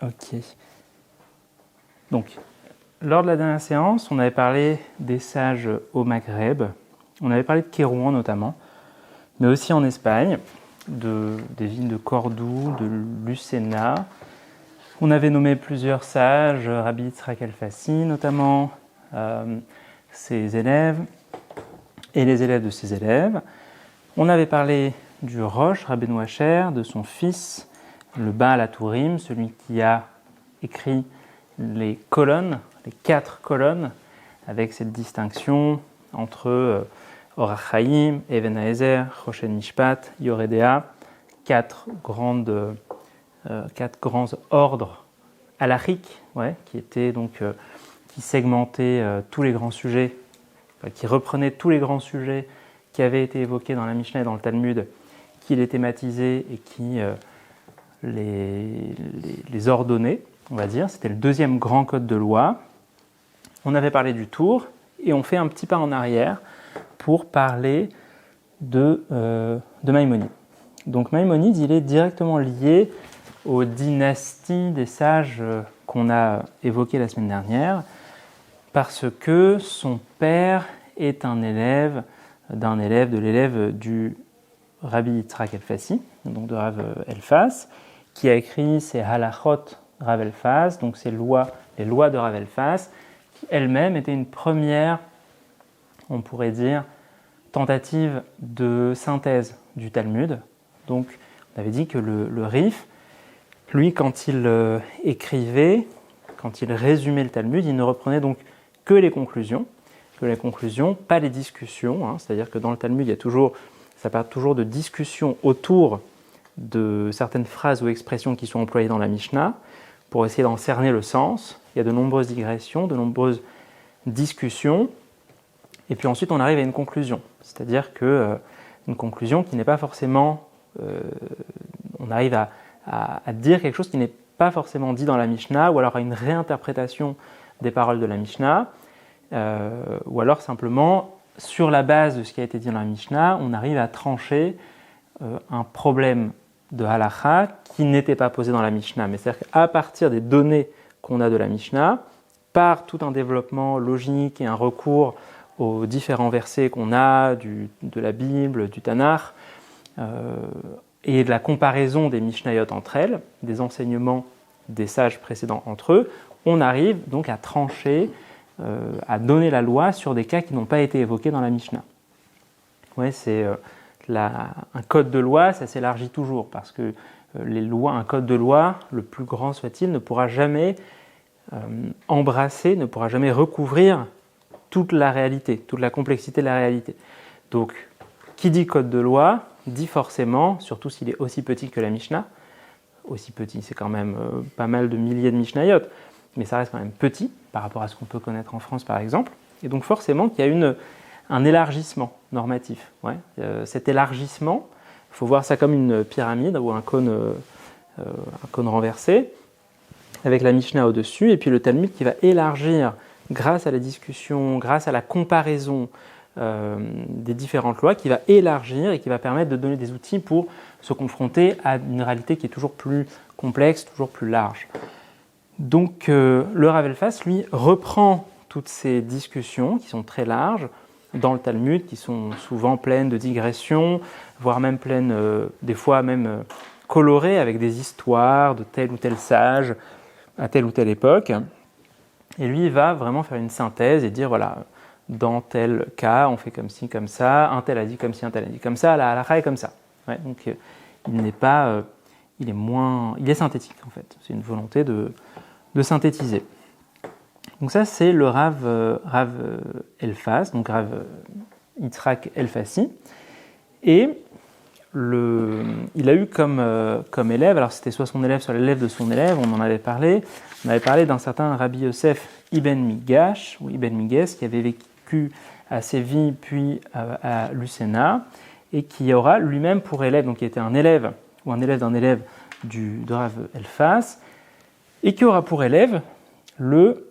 Ok. Donc, lors de la dernière séance, on avait parlé des sages au Maghreb, on avait parlé de Kérouan notamment, mais aussi en Espagne, des villes de Cordoue, de Lucena. On avait nommé plusieurs sages, Rabbi Yitzhak El-Fassi notamment, ses élèves et les élèves de ses élèves. On avait parlé du Rosh, Rabbeinu Asher, de son fils, le Baal HaTurim, celui qui a écrit les colonnes, les 4 colonnes, avec cette distinction entre Orach Chaim, Even Haezer, Choshen Mishpat, Yoredea, 4 grands ordres halachiques, qui étaient donc qui segmentaient tous les grands sujets, qui reprenaient tous les grands sujets qui avaient été évoqués dans la Mishnah et dans le Talmud, qui les thématisaient et qui les ordonnaient, on va dire. C'était le deuxième grand code de loi. On avait parlé du tour et on fait un petit pas en arrière pour parler de Maïmonide. Donc Maïmonide, il est directement lié aux dynasties des sages qu'on a évoquées la semaine dernière, parce que son père est un élève de l'élève du Rabbi Yitzhak El-Fassi, donc de Rav Elfas, qui a écrit ses halachot Rav Elfas, donc les lois de Rav Elfas, qui elles-mêmes étaient une première, on pourrait dire, tentative de synthèse du Talmud. Donc on avait dit que le Rif, lui, quand il écrivait, quand il résumait le Talmud, il ne reprenait donc que les conclusions, pas les discussions. C'est-à-dire que dans le Talmud, ça parle toujours de discussions autour de certaines phrases ou expressions qui sont employées dans la Mishnah pour essayer d'en cerner le sens. Il y a de nombreuses digressions, de nombreuses discussions, et puis ensuite on arrive à une conclusion. C'est-à-dire une conclusion qui n'est pas forcément... on arrive à dire quelque chose qui n'est pas forcément dit dans la Mishnah, ou alors à une réinterprétation des paroles de la Mishnah, ou alors simplement, sur la base de ce qui a été dit dans la Mishnah, on arrive à trancher un problème de halakha qui n'était pas posé dans la Mishnah. Mais c'est-à-dire qu'à partir des données qu'on a de la Mishnah, par tout un développement logique et un recours aux différents versets qu'on a de la Bible, du Tanakh, et de la comparaison des Mishnayot entre elles, des enseignements des sages précédents entre eux, on arrive donc à trancher, à donner la loi sur des cas qui n'ont pas été évoqués dans la Mishnah. C'est un code de loi, ça s'élargit toujours, parce que un code de loi, le plus grand soit-il, ne pourra jamais embrasser, ne pourra jamais recouvrir toute la réalité, toute la complexité de la réalité. Donc, qui dit code de loi, dit forcément, surtout s'il est aussi petit que la Mishnah, aussi petit, c'est quand même pas mal de milliers de Mishnayot, mais ça reste quand même petit par rapport à ce qu'on peut connaître en France par exemple, et donc forcément qu'il y a un élargissement normatif. Cet élargissement, il faut voir ça comme une pyramide ou un cône renversé, avec la Mishnah au-dessus, et puis le Talmud qui va élargir grâce à la discussion, grâce à la comparaison des différentes lois, qui va élargir et qui va permettre de donner des outils pour se confronter à une réalité qui est toujours plus complexe, toujours plus large. Donc le Rav Elfas, lui, reprend toutes ces discussions qui sont très larges dans le Talmud, qui sont souvent pleines de digressions, voire même pleines, des fois même colorées avec des histoires de tel ou tel sage à telle ou telle époque. Et lui, il va vraiment faire une synthèse et dire, voilà, dans tel cas, on fait comme ci, comme ça, un tel a dit comme ci, un tel a dit comme ça, la halakha est comme ça. Donc il est synthétique en fait. C'est une volonté de synthétiser. Donc ça, c'est le Rav Elfas, donc Rav Yitzhak El-Fassi. Et il a eu comme élève, alors c'était soit son élève, soit l'élève de son élève, on en avait parlé. On avait parlé d'un certain Rabbi Yosef Ibn Migash, ou Ibn Miges, qui avait vécu à Séville puis à Lucena, et qui aura lui-même pour élève, donc qui était un élève, ou un élève d'un élève de Rav Elfas, et qui aura pour élève le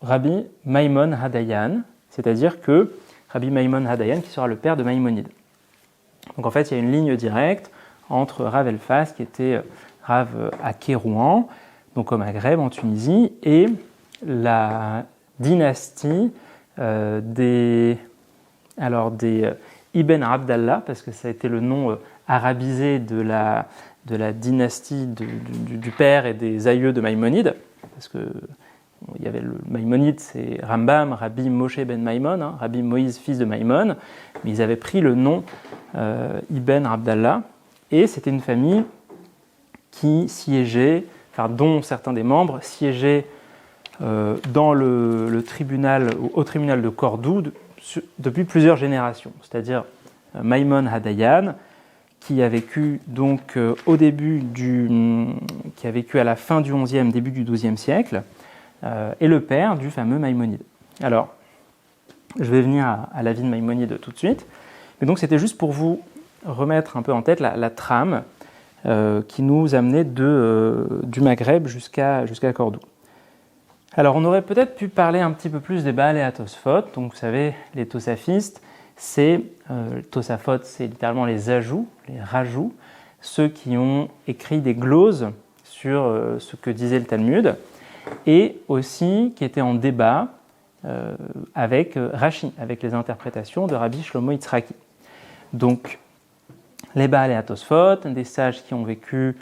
Rabbi Maimon Hadayan, c'est-à-dire que Rabbi Maimon Hadayan qui sera le père de Maïmonide. Donc en fait, il y a une ligne directe entre Rav Elfas, qui était Rav à Kérouan, donc au Maghreb, en Tunisie, et la dynastie des Ibn Abdallah, parce que ça a été le nom arabisé de la dynastie du père et des aïeux de Maïmonide, parce que il y avait le Maïmonide, c'est Rambam, Rabbi Moshe ben Maïmon, Rabbi Moïse, fils de Maïmon, mais ils avaient pris le nom Ibn Abdallah, et c'était une famille qui siégeait, dont certains des membres siégeaient dans le tribunal, au tribunal de Cordoue depuis plusieurs générations, c'est-à-dire Maïmon Hadayan, qui a vécu donc qui a vécu à la fin du XIe, début du XIIe siècle, et le père du fameux Maïmonide. Alors, je vais venir à la vie de Maïmonide tout de suite, mais donc c'était juste pour vous remettre un peu en tête la trame qui nous amenait du Maghreb jusqu'à Cordoue. Alors, on aurait peut-être pu parler un petit peu plus des Baal et Tosafot. Donc, vous savez, les tosafistes, Tosafot, c'est littéralement les ajouts, les rajouts, ceux qui ont écrit des gloses sur ce que disait le Talmud, et aussi qui étaient en débat avec Rashi, avec les interprétations de Rabbi Shlomo Yitzhaki. Donc, les Baal et Tosafot, des sages qui ont vécu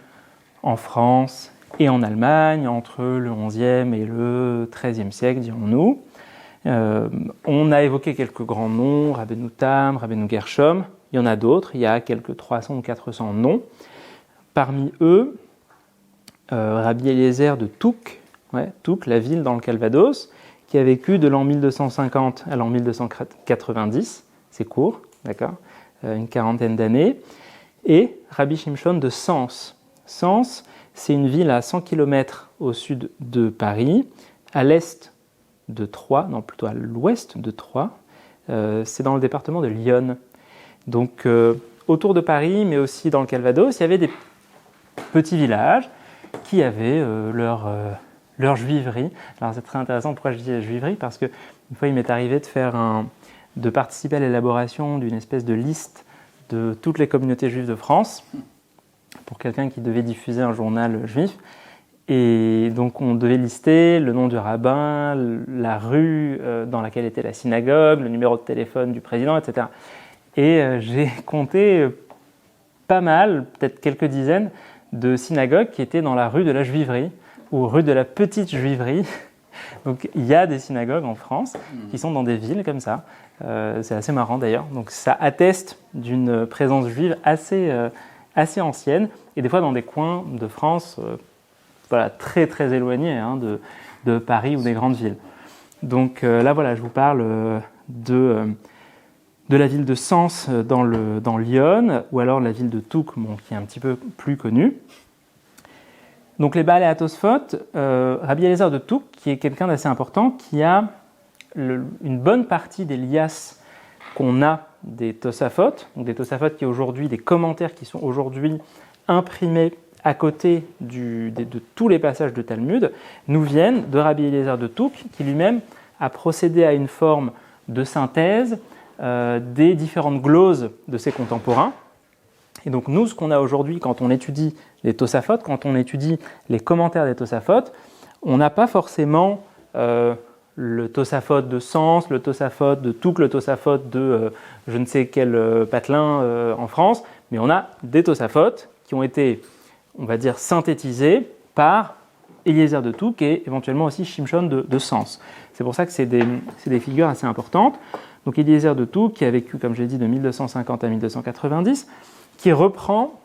en France et en Allemagne, entre le XIe et le XIIIe siècle, dirons-nous. On a évoqué quelques grands noms, Rabbeinu Tam, Rabbeinu Gershom. Il y en a d'autres, il y a quelques 300 ou 400 noms. Parmi eux, Rabbi Eliezer de Touques, Touques, la ville dans le Calvados, qui a vécu de l'an 1250 à l'an 1290, c'est court, d'accord, une quarantaine d'années, et Rabbi Shimshon de Sens. Sens, c'est une ville à 100 km au sud de Paris, à l'est de Troyes, non plutôt à l'ouest de Troyes. C'est dans le département de l'Yonne. Donc autour de Paris, mais aussi dans le Calvados, il y avait des petits villages qui avaient leur juiverie. Alors c'est très intéressant, pourquoi je dis juiverie, parce que une fois il m'est arrivé de participer à l'élaboration d'une espèce de liste de toutes les communautés juives de France, pour quelqu'un qui devait diffuser un journal juif. Et donc on devait lister le nom du rabbin, la rue dans laquelle était la synagogue, le numéro de téléphone du président, etc. Et j'ai compté pas mal, peut-être quelques dizaines, de synagogues qui étaient dans la rue de la Juiverie, ou rue de la Petite Juiverie. Donc il y a des synagogues en France qui sont dans des villes comme ça. C'est assez marrant d'ailleurs. Donc ça atteste d'une présence juive assez ancienne, et des fois dans des coins de France très très éloignés de Paris ou des grandes villes. Donc là voilà, je vous parle de la ville de Sens dans l'Yonne, ou alors la ville de Touques, qui est un petit peu plus connue. Donc les Baal et Tosafot, Rabbi Eliezer de Touques, qui est quelqu'un d'assez important, qui a une bonne partie des liasses qu'on a des Tosafot, donc des Tosafot qui aujourd'hui, des commentaires qui sont aujourd'hui imprimés à côté de tous les passages de Talmud, nous viennent de Rabbi Eliezer de Touques, qui lui-même a procédé à une forme de synthèse des différentes gloses de ses contemporains. Et donc nous, ce qu'on a aujourd'hui quand on étudie les Tosafot, quand on étudie les commentaires des Tosafot, on n'a pas forcément le Tosafot de Sens, le Tosafot de Touques, le Tosafot de je ne sais quel patelin en France, mais on a des Tosafot qui ont été, on va dire, synthétisés par Eliezer de Touques et éventuellement aussi Shimshon de Sens. C'est pour ça que c'est des figures assez importantes. Donc Eliezer de Touques, qui a vécu, comme j'ai dit, de 1250 à 1290, qui reprend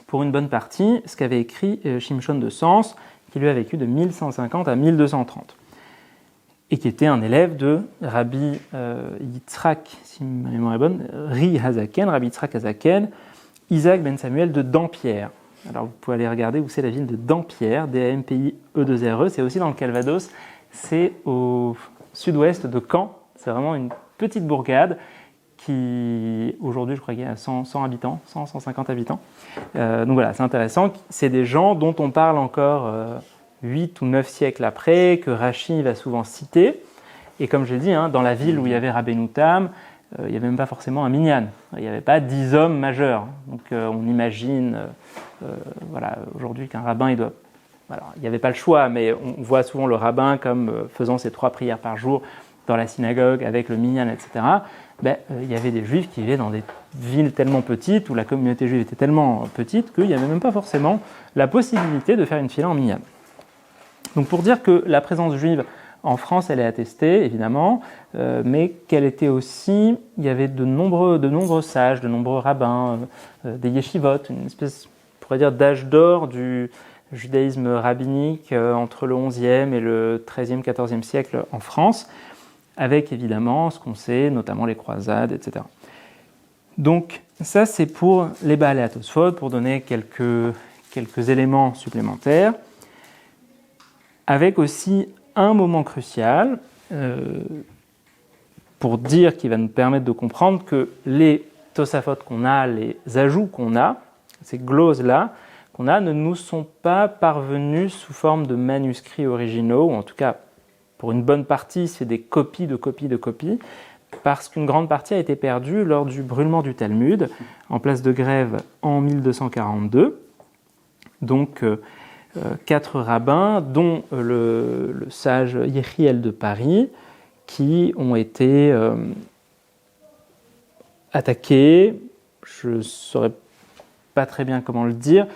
pour une bonne partie ce qu'avait écrit Shimshon de Sens, qui lui a vécu de 1150 à 1230, et qui était un élève de Rabbi Yitzhak, si ma mémoire est bonne, Rabbi Yitzhak Hazaken, Isaac ben Samuel de Dampierre. Alors vous pouvez aller regarder où c'est la ville de Dampierre, D-A-M-P-I-E-2-R-E, c'est aussi dans le Calvados, c'est au sud-ouest de Caen, c'est vraiment une petite bourgade qui, aujourd'hui, je crois qu'il y a 100 habitants, 150 habitants. Donc voilà, c'est intéressant. C'est des gens dont on parle encore 8 ou 9 siècles après, que Rashi va souvent citer. Et comme je l'ai dit, dans la ville où il y avait Rabbeinu Tam, il n'y avait même pas forcément un minyan. Il n'y avait pas 10 hommes majeurs. Donc on imagine aujourd'hui qu'un rabbin, il doit alors il n'y avait pas le choix, mais on voit souvent le rabbin comme faisant ses 3 prières par jour dans la synagogue avec le minyan, etc. Il y avait des juifs qui vivaient dans des villes tellement petites, où la communauté juive était tellement petite qu'il n'y avait même pas forcément la possibilité de faire une fila en minyan. Donc pour dire que la présence juive en France, elle est attestée, évidemment, mais qu'elle était aussi, il y avait de nombreux sages, de nombreux rabbins, des yeshivot, une espèce, on pourrait dire, d'âge d'or du judaïsme rabbinique entre le XIe et le XIIIe, XIVe siècle en France, avec évidemment ce qu'on sait, notamment les croisades, etc. Donc ça, c'est pour les Baalei HaTosfot, pour donner quelques éléments supplémentaires, avec aussi un moment crucial pour dire qu'il va nous permettre de comprendre que les Tosafot qu'on a, les ajouts qu'on a, ces gloses-là qu'on a, ne nous sont pas parvenus sous forme de manuscrits originaux, ou en tout cas, pour une bonne partie, c'est des copies de copies de copies, parce qu'une grande partie a été perdue lors du brûlement du Talmud, en place de Grève en 1242. Donc, 4 rabbins, dont le sage Yechiel de Paris, qui ont été attaqués, je ne saurais pas très bien comment le dire,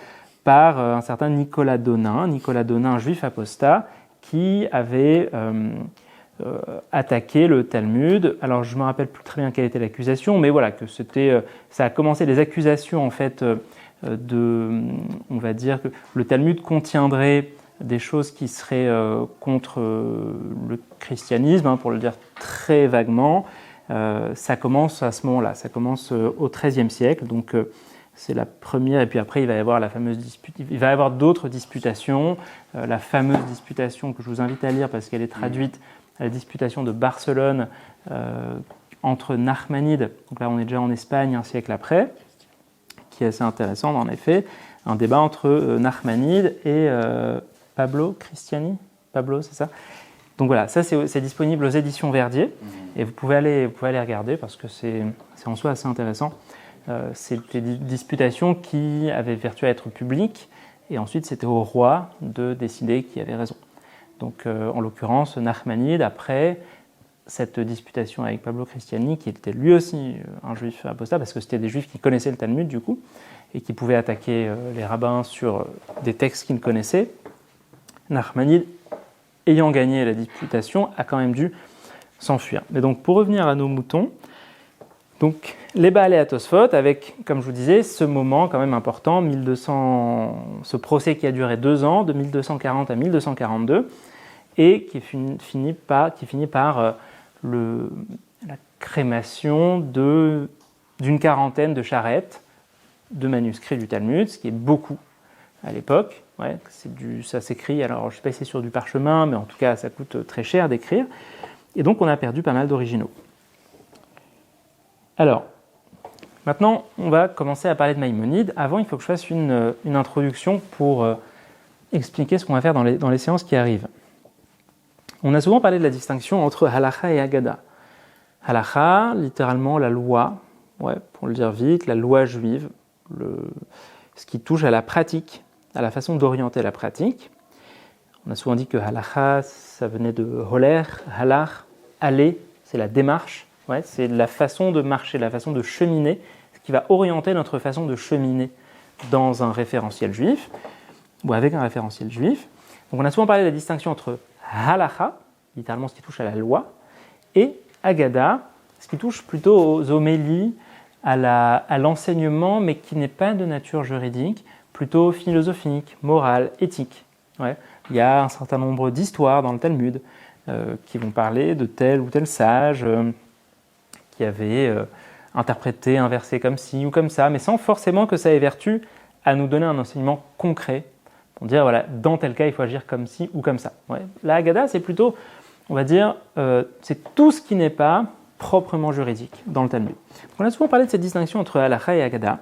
par un certain Nicolas Donin, un juif apostat, qui avait attaqué le Talmud. Alors je ne me rappelle plus très bien quelle était l'accusation, mais voilà, que ça a commencé des accusations en fait on va dire que le Talmud contiendrait des choses qui seraient contre le christianisme, pour le dire très vaguement. Ça commence à ce moment-là, ça commence au XIIIe siècle, donc c'est la première, et puis après il va y avoir la fameuse dispute, il va y avoir d'autres disputations, la fameuse disputation que je vous invite à lire parce qu'elle est traduite, la disputation de Barcelone entre Nachmanides, donc là on est déjà en Espagne un siècle après, qui est assez intéressant en effet, un débat entre Nachmanides et Pablo Cristiani, c'est ça? Donc voilà, ça c'est disponible aux éditions Verdier, et vous pouvez aller regarder parce que c'est en soi assez intéressant. C'était des disputations qui avaient vertu à être publiques, et ensuite c'était au roi de décider qui avait raison. Donc en l'occurrence, Nachmanide, après cette disputation avec Pablo Cristiani, qui était lui aussi un juif apostat, parce que c'était des juifs qui connaissaient le Talmud du coup, et qui pouvaient attaquer les rabbins sur des textes qu'ils connaissaient, Nachmanide, ayant gagné la disputation, a quand même dû s'enfuir. Mais donc pour revenir à nos moutons, donc les Baalei HaTosfot, avec, comme je vous disais, ce moment quand même important, ce procès qui a duré 2 ans, de 1240 à 1242, et qui finit par la crémation d'une quarantaine de charrettes de manuscrits du Talmud, ce qui est beaucoup à l'époque. Ouais, ça s'écrit, alors je ne sais pas si c'est sur du parchemin, mais en tout cas ça coûte très cher d'écrire. Et donc on a perdu pas mal d'originaux. Alors, maintenant on va commencer à parler de Maïmonide. Avant, il faut que je fasse une introduction pour expliquer ce qu'on va faire dans les séances qui arrivent. On a souvent parlé de la distinction entre Halacha et Agada. Halacha, littéralement la loi, pour le dire vite, la loi juive, ce qui touche à la pratique, à la façon d'orienter la pratique. On a souvent dit que Halacha, ça venait de Holer, Halach, aller, c'est la démarche, c'est la façon de marcher, la façon de cheminer, ce qui va orienter notre façon de cheminer dans un référentiel juif, ou avec un référentiel juif. Donc on a souvent parlé de la distinction entre Halacha, littéralement ce qui touche à la loi, et Agada, ce qui touche plutôt aux homélies, à l'enseignement, mais qui n'est pas de nature juridique, plutôt philosophique, morale, éthique. Il y a un certain nombre d'histoires dans le Talmud qui vont parler de tel ou tel sage qui avait interprété un verset comme ci ou comme ça, mais sans forcément que ça ait vertu à nous donner un enseignement concret pour dire, voilà, dans tel cas, il faut agir comme ci ou comme ça. La Haggadah, c'est plutôt, on va dire, c'est tout ce qui n'est pas proprement juridique dans le Talmud. On a souvent parlé de cette distinction entre Halacha et Haggadah.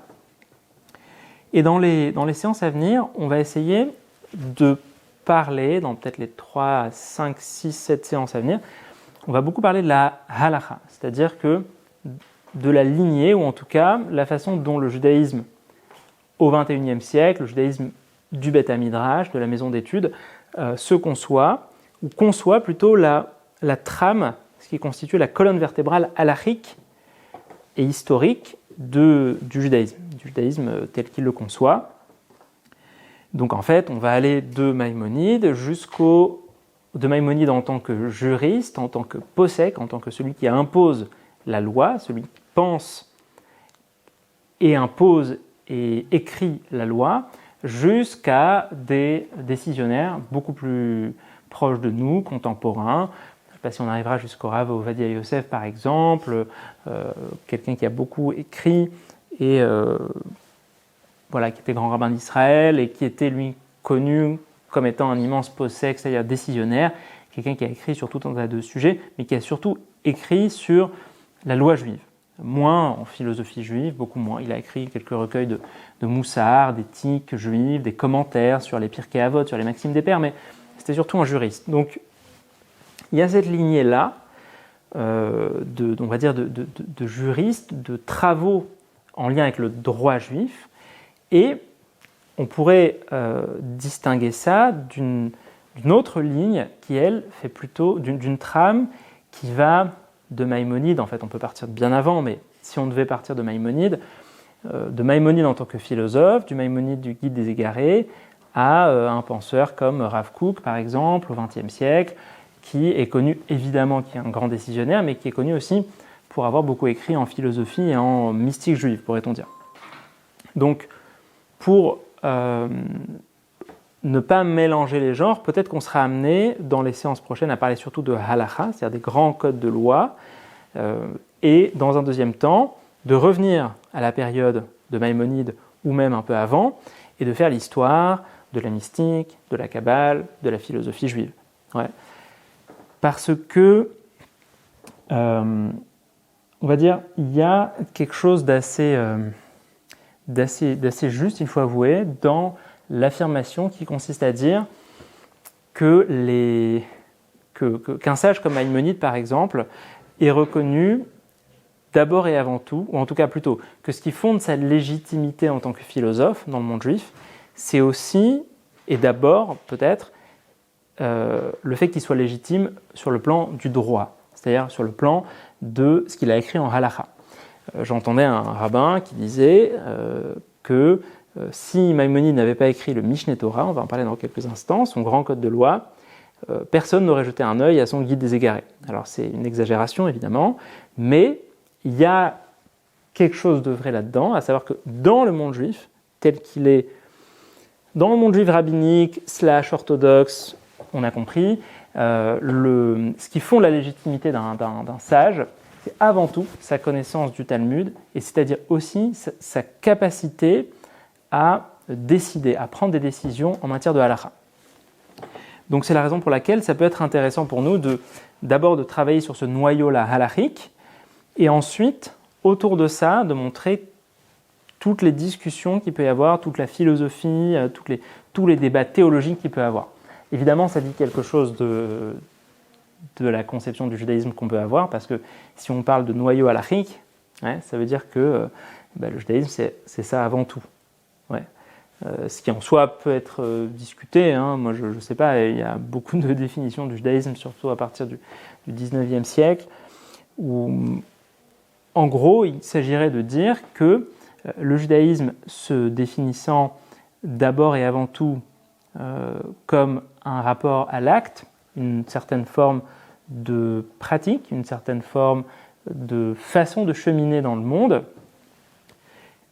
Et dans les séances à venir, on va essayer de parler, dans peut-être les 3, 5, 6, 7 séances à venir, on va beaucoup parler de la Halacha, c'est-à-dire que de la lignée, ou en tout cas la façon dont le judaïsme au XXIe siècle, le judaïsme du Beth Midrash, de la maison d'études, se conçoit, ou conçoit plutôt la trame, ce qui constitue la colonne vertébrale halachique et historique du judaïsme tel qu'il le conçoit. Donc en fait, on va aller de Maïmonide de Maïmonide en tant que juriste, en tant que posek, en tant que celui qui impose la loi, celui qui pense et impose et écrit la loi, jusqu'à des décisionnaires beaucoup plus proches de nous, contemporains. Je ne sais pas si on arrivera jusqu'au Rav Ovadia Yosef par exemple, quelqu'un qui a beaucoup écrit et qui était grand rabbin d'Israël et qui était lui connu comme étant un immense posek, c'est-à-dire décisionnaire, quelqu'un qui a écrit sur tout un tas de sujets, mais qui a surtout écrit sur la loi juive. Moins en philosophie juive, beaucoup moins. Il a écrit quelques recueils de Moussard, d'éthique juive, des commentaires sur les Pirkei Avot, sur les maximes des pères, mais c'était surtout un juriste. Donc, il y a cette lignée-là, de juristes, de travaux en lien avec le droit juif, et on pourrait distinguer ça d'une autre ligne qui, elle, fait plutôt d'une trame qui va de Maïmonide. En fait, on peut partir bien avant, mais si on devait partir de Maïmonide en tant que philosophe, du Maïmonide du Guide des Égarés, à un penseur comme Rav Kook, par exemple, au XXe siècle, qui est connu, évidemment, qui est un grand décisionnaire, mais qui est connu aussi pour avoir beaucoup écrit en philosophie et en mystique juive, pourrait-on dire. Donc, pour ne pas mélanger les genres, peut-être qu'on sera amené dans les séances prochaines à parler surtout de halacha, c'est-à-dire des grands codes de loi, et dans un deuxième temps, de revenir à la période de Maïmonide ou même un peu avant, et de faire l'histoire de la mystique, de la Kabbale, de la philosophie juive. Ouais. Parce que, on va dire, il y a quelque chose d'assez juste, il faut avouer, dans l'affirmation qui consiste à dire qu'un sage comme Maïmonide, par exemple, est reconnu d'abord et avant tout, ou en tout cas plutôt, que ce qui fonde sa légitimité en tant que philosophe dans le monde juif, c'est aussi, et d'abord peut-être, le fait qu'il soit légitime sur le plan du droit, c'est-à-dire sur le plan de ce qu'il a écrit en halakha. J'entendais un rabbin qui disait que si Maïmonide n'avait pas écrit le Mishneh Torah, on va en parler dans quelques instants, son grand code de loi, personne n'aurait jeté un œil à son Guide des Égarés. Alors c'est une exagération évidemment, mais il y a quelque chose de vrai là-dedans, à savoir que dans le monde juif, tel qu'il est, dans le monde juif rabbinique / orthodoxe, on a compris, ce qui fonde la légitimité d'un sage, c'est avant tout sa connaissance du Talmud, et c'est-à-dire aussi sa capacité à décider, à prendre des décisions en matière de halakha. Donc c'est la raison pour laquelle ça peut être intéressant pour nous d'abord de travailler sur ce noyau-là halachique, et ensuite, autour de ça, de montrer toutes les discussions qu'il peut y avoir, toute la philosophie, tous les débats théologiques qu'il peut y avoir. Évidemment, ça dit quelque chose de la conception du judaïsme qu'on peut avoir, parce que si on parle de noyau halachique, ça veut dire que le judaïsme, c'est ça avant tout. Ce qui en soi peut être discuté, moi je ne sais pas, il y a beaucoup de définitions du judaïsme, surtout à partir du 19e siècle, où en gros il s'agirait de dire que le judaïsme se définissant d'abord et avant tout comme un rapport à l'acte, une certaine forme de pratique, une certaine forme de façon de cheminer dans le monde,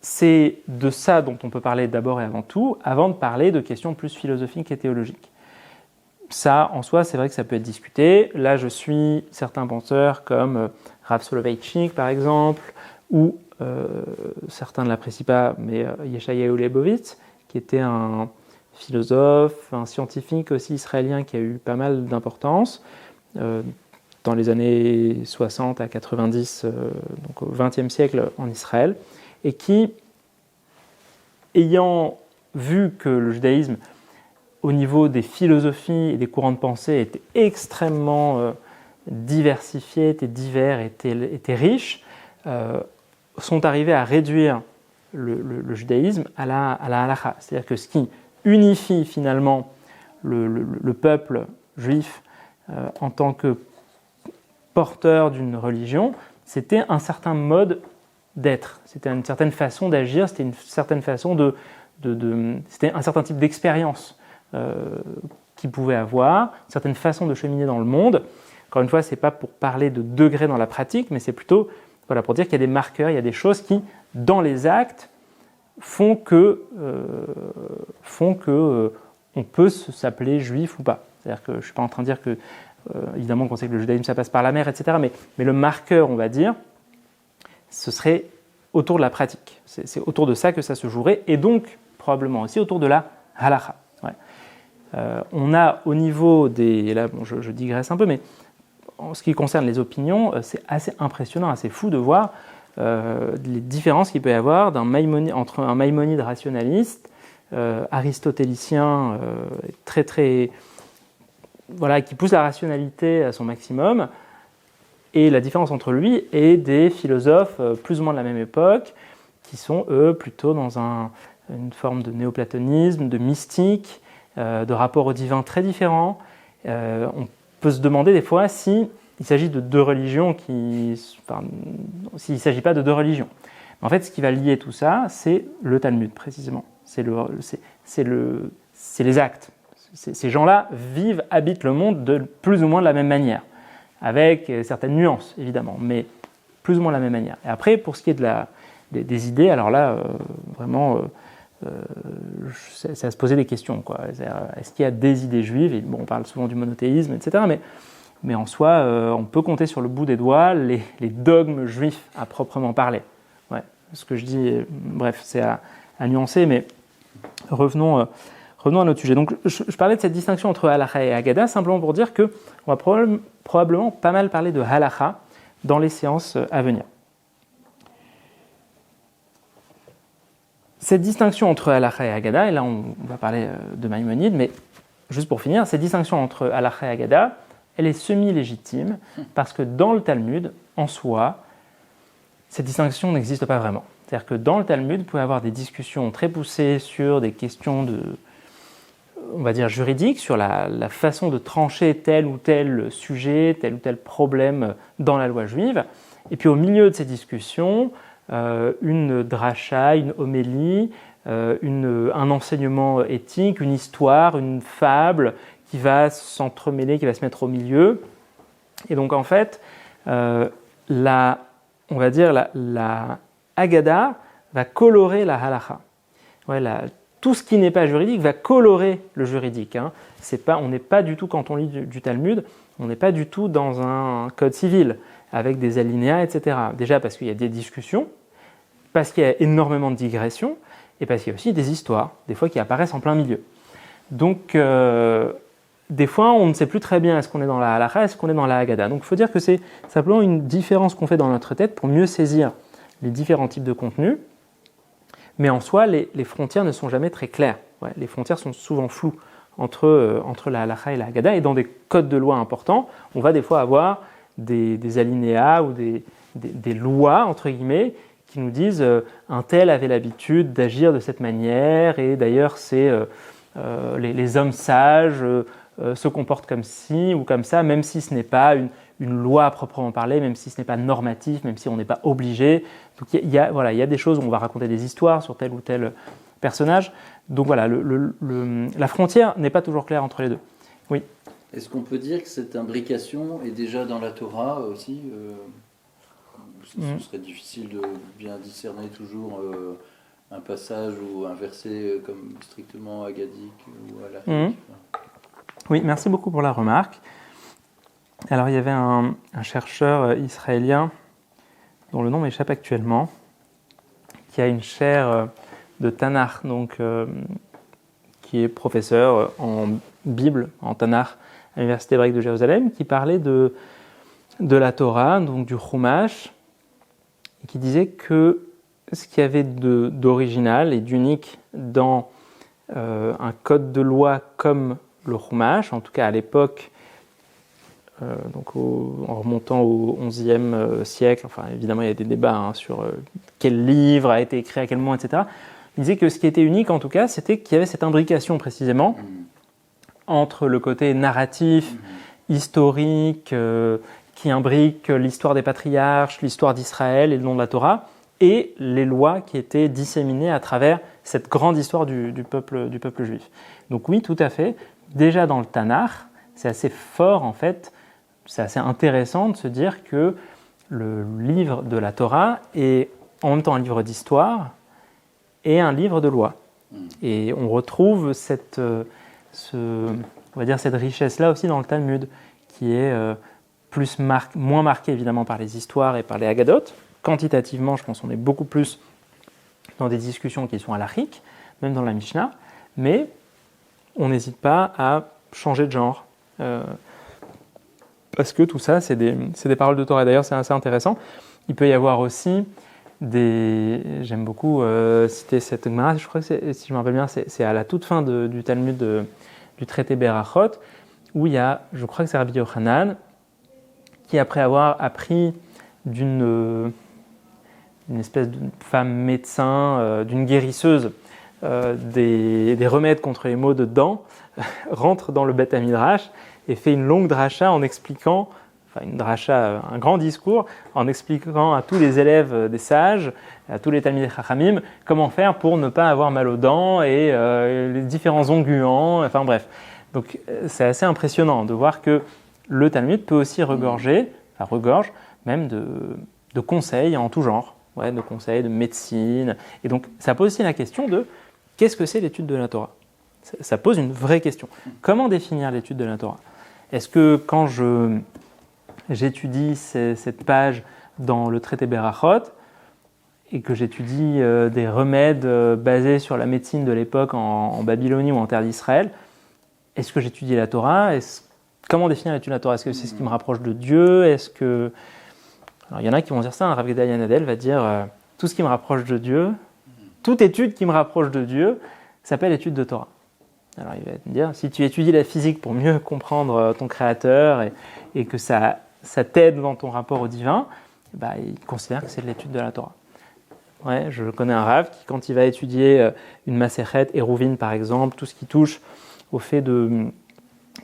c'est de ça dont on peut parler d'abord et avant tout, avant de parler de questions plus philosophiques et théologiques. Ça, en soi, c'est vrai que ça peut être discuté. Là, je suis certains penseurs comme Rav Soloveitchik, par exemple, ou certains ne l'apprécient pas, mais Yeshayahu Leibovitz, qui était un philosophe, un scientifique aussi israélien qui a eu pas mal d'importance dans les années 60 à 90, donc au XXe siècle en Israël, et qui, ayant vu que le judaïsme, au niveau des philosophies et des courants de pensée, était extrêmement diversifié, était divers, était riche, sont arrivés à réduire le judaïsme à la halakha. C'est-à-dire que ce qui unifie finalement le peuple juif en tant que porteur d'une religion, c'était un certain mode d'être, c'était une certaine façon d'agir, c'était une certaine façon c'était un certain type d'expérience qu'ils pouvaient avoir, une certaine façon de cheminer dans le monde. Encore une fois, ce n'est pas pour parler de degrés dans la pratique, mais c'est plutôt pour dire qu'il y a des marqueurs, il y a des choses qui, dans les actes, font que on peut s'appeler juif ou pas. C'est-à-dire que je ne suis pas en train de dire que, évidemment, qu'on sait que le judaïsme, ça passe par la mer, etc. Mais le marqueur, on va dire, ce serait autour de la pratique. C'est autour de ça que ça se jouerait, et donc probablement aussi autour de la halakha. Ouais. On a au niveau des... Là, bon, je digresse un peu, mais en ce qui concerne les opinions, c'est assez impressionnant, assez fou de voir les différences qu'il peut y avoir entre un Maïmonide rationaliste, aristotélicien, qui pousse la rationalité à son maximum, et la différence entre lui et des philosophes plus ou moins de la même époque, qui sont eux plutôt dans une forme de néoplatonisme, de mystique, de rapport au divin très différent. On peut se demander des fois s'il s'agit de deux religions s'il ne s'agit pas de deux religions. En fait, ce qui va lier tout ça, c'est le Talmud précisément. C'est les actes. Ces gens-là habitent le monde de plus ou moins de la même manière, avec certaines nuances évidemment, mais plus ou moins de la même manière. Et après, pour ce qui est des idées, alors là, vraiment, c'est à se poser des questions, quoi. Est-ce qu'il y a des idées juives? Et bon, on parle souvent du monothéisme, etc. Mais en soi, on peut compter sur le bout des doigts les dogmes juifs à proprement parler. Ouais, ce que je dis, bref, c'est à nuancer, mais revenons à notre sujet. Donc, je parlais de cette distinction entre halakha et agada, simplement pour dire qu'on va probablement pas mal parler de halakha dans les séances à venir. Cette distinction entre halakha et agada, et là on va parler de Maïmonide, mais juste pour finir, cette distinction entre halakha et agada, elle est semi-légitime parce que dans le Talmud, en soi, cette distinction n'existe pas vraiment. C'est-à-dire que dans le Talmud, vous pouvez avoir des discussions très poussées sur des questions on va dire juridiques, sur la façon de trancher tel ou tel sujet, tel ou tel problème dans la loi juive. Et puis au milieu de ces discussions, une dracha, une homélie, un enseignement éthique, une histoire, une fable qui va s'entremêler, qui va se mettre au milieu. Et donc en fait, la Haggadah va colorer la halakha. Ouais, tout ce qui n'est pas juridique va colorer le juridique. Hein. On n'est pas du tout, quand on lit du Talmud, on n'est pas du tout dans un code civil avec des alinéas, etc. Déjà parce qu'il y a des discussions, parce qu'il y a énormément de digressions, et parce qu'il y a aussi des histoires, des fois qui apparaissent en plein milieu. Donc, des fois, on ne sait plus très bien est-ce qu'on est dans la halakha, est-ce qu'on est dans la Haggadah. Donc, il faut dire que c'est simplement une différence qu'on fait dans notre tête pour mieux saisir les différents types de contenus. Mais en soi, les frontières ne sont jamais très claires. Ouais, les frontières sont souvent floues entre la halakha et la Haggadah. Et dans des codes de loi importants, on va des fois avoir des alinéas ou des lois, entre guillemets, qui nous disent un tel avait l'habitude d'agir de cette manière, et d'ailleurs, les hommes sages se comportent comme ci ou comme ça, même si ce n'est pas une loi à proprement parler, même si ce n'est pas normatif, même si on n'est pas obligé. Donc il y a des choses où on va raconter des histoires sur tel ou tel personnage. Donc voilà, la frontière n'est pas toujours claire entre les deux. Oui. Est-ce qu'on peut dire que cette imbrication est déjà dans la Torah aussi ce serait difficile de bien discerner toujours un passage ou un verset comme strictement haggadique ou halachique. Oui, merci beaucoup pour la remarque. Alors il y avait un chercheur israélien dont le nom m'échappe actuellement, qui a une chaire de Tanakh, donc qui est professeur en Bible, en Tanakh, à l'Université hébraïque de Jérusalem, qui parlait de la Torah, donc du Chumash, et qui disait que ce qu'il y avait d'original et d'unique dans un code de loi comme le Chumash, en tout cas à l'époque, donc en remontant au XIe siècle, enfin évidemment il y a des débats sur quel livre a été écrit à quel moment, etc. Il disait que ce qui était unique en tout cas, c'était qu'il y avait cette imbrication précisément entre le côté narratif, historique, qui imbrique l'histoire des patriarches, l'histoire d'Israël et le nom de la Torah, et les lois qui étaient disséminées à travers cette grande histoire du peuple juif. Donc oui, tout à fait. Déjà dans le Tanakh, c'est assez fort en fait, c'est assez intéressant de se dire que le livre de la Torah est en même temps un livre d'histoire et un livre de loi. Et on retrouve cette richesse-là aussi dans le Talmud, qui est moins marquée évidemment par les histoires et par les Haggadot. Quantitativement, je pense qu'on est beaucoup plus dans des discussions qui sont halachiques, même dans la Mishnah, mais on n'hésite pas à changer de genre. Parce que tout ça, c'est des paroles de Torah. D'ailleurs, c'est assez intéressant. Il peut y avoir aussi j'aime beaucoup citer cette Gemara, je crois que si je me rappelle bien, c'est à la toute fin du Talmud du traité Berachot, où il y a, je crois que c'est Rabbi Yochanan, qui après avoir appris d'une espèce de femme médecin, d'une guérisseuse, des remèdes contre les maux de dents, rentre dans le Beth Midrash et fait une longue dracha en expliquant, un grand discours, en expliquant à tous les élèves des sages, à tous les Talmidei Chachamim, comment faire pour ne pas avoir mal aux dents et les différents onguents, enfin bref. Donc c'est assez impressionnant de voir que le Talmud peut aussi regorge même de conseils en tout genre, de conseils de médecine. Et donc ça pose aussi la question de qu'est-ce que c'est l'étude de la Torah ? Ça pose une vraie question. Comment définir l'étude de la Torah ? Est-ce que quand j'étudie cette page dans le traité Berachot et que j'étudie des remèdes basés sur la médecine de l'époque en Babylonie ou en terre d'Israël, est-ce que j'étudie la Torah ? Comment définir l'étude de la Torah ? Est-ce que c'est ce qui me rapproche de Dieu ? Alors, il y en a qui vont dire ça, Rav Gedalia Nadel va dire tout ce qui me rapproche de Dieu, toute étude qui me rapproche de Dieu s'appelle étude de Torah. Alors il va te dire, si tu étudies la physique pour mieux comprendre ton créateur et que ça t'aide dans ton rapport au divin, il considère que c'est de l'étude de la Torah. Ouais, je connais un Rav qui, quand il va étudier une Masechet, Eruvin par exemple, tout ce qui touche au fait de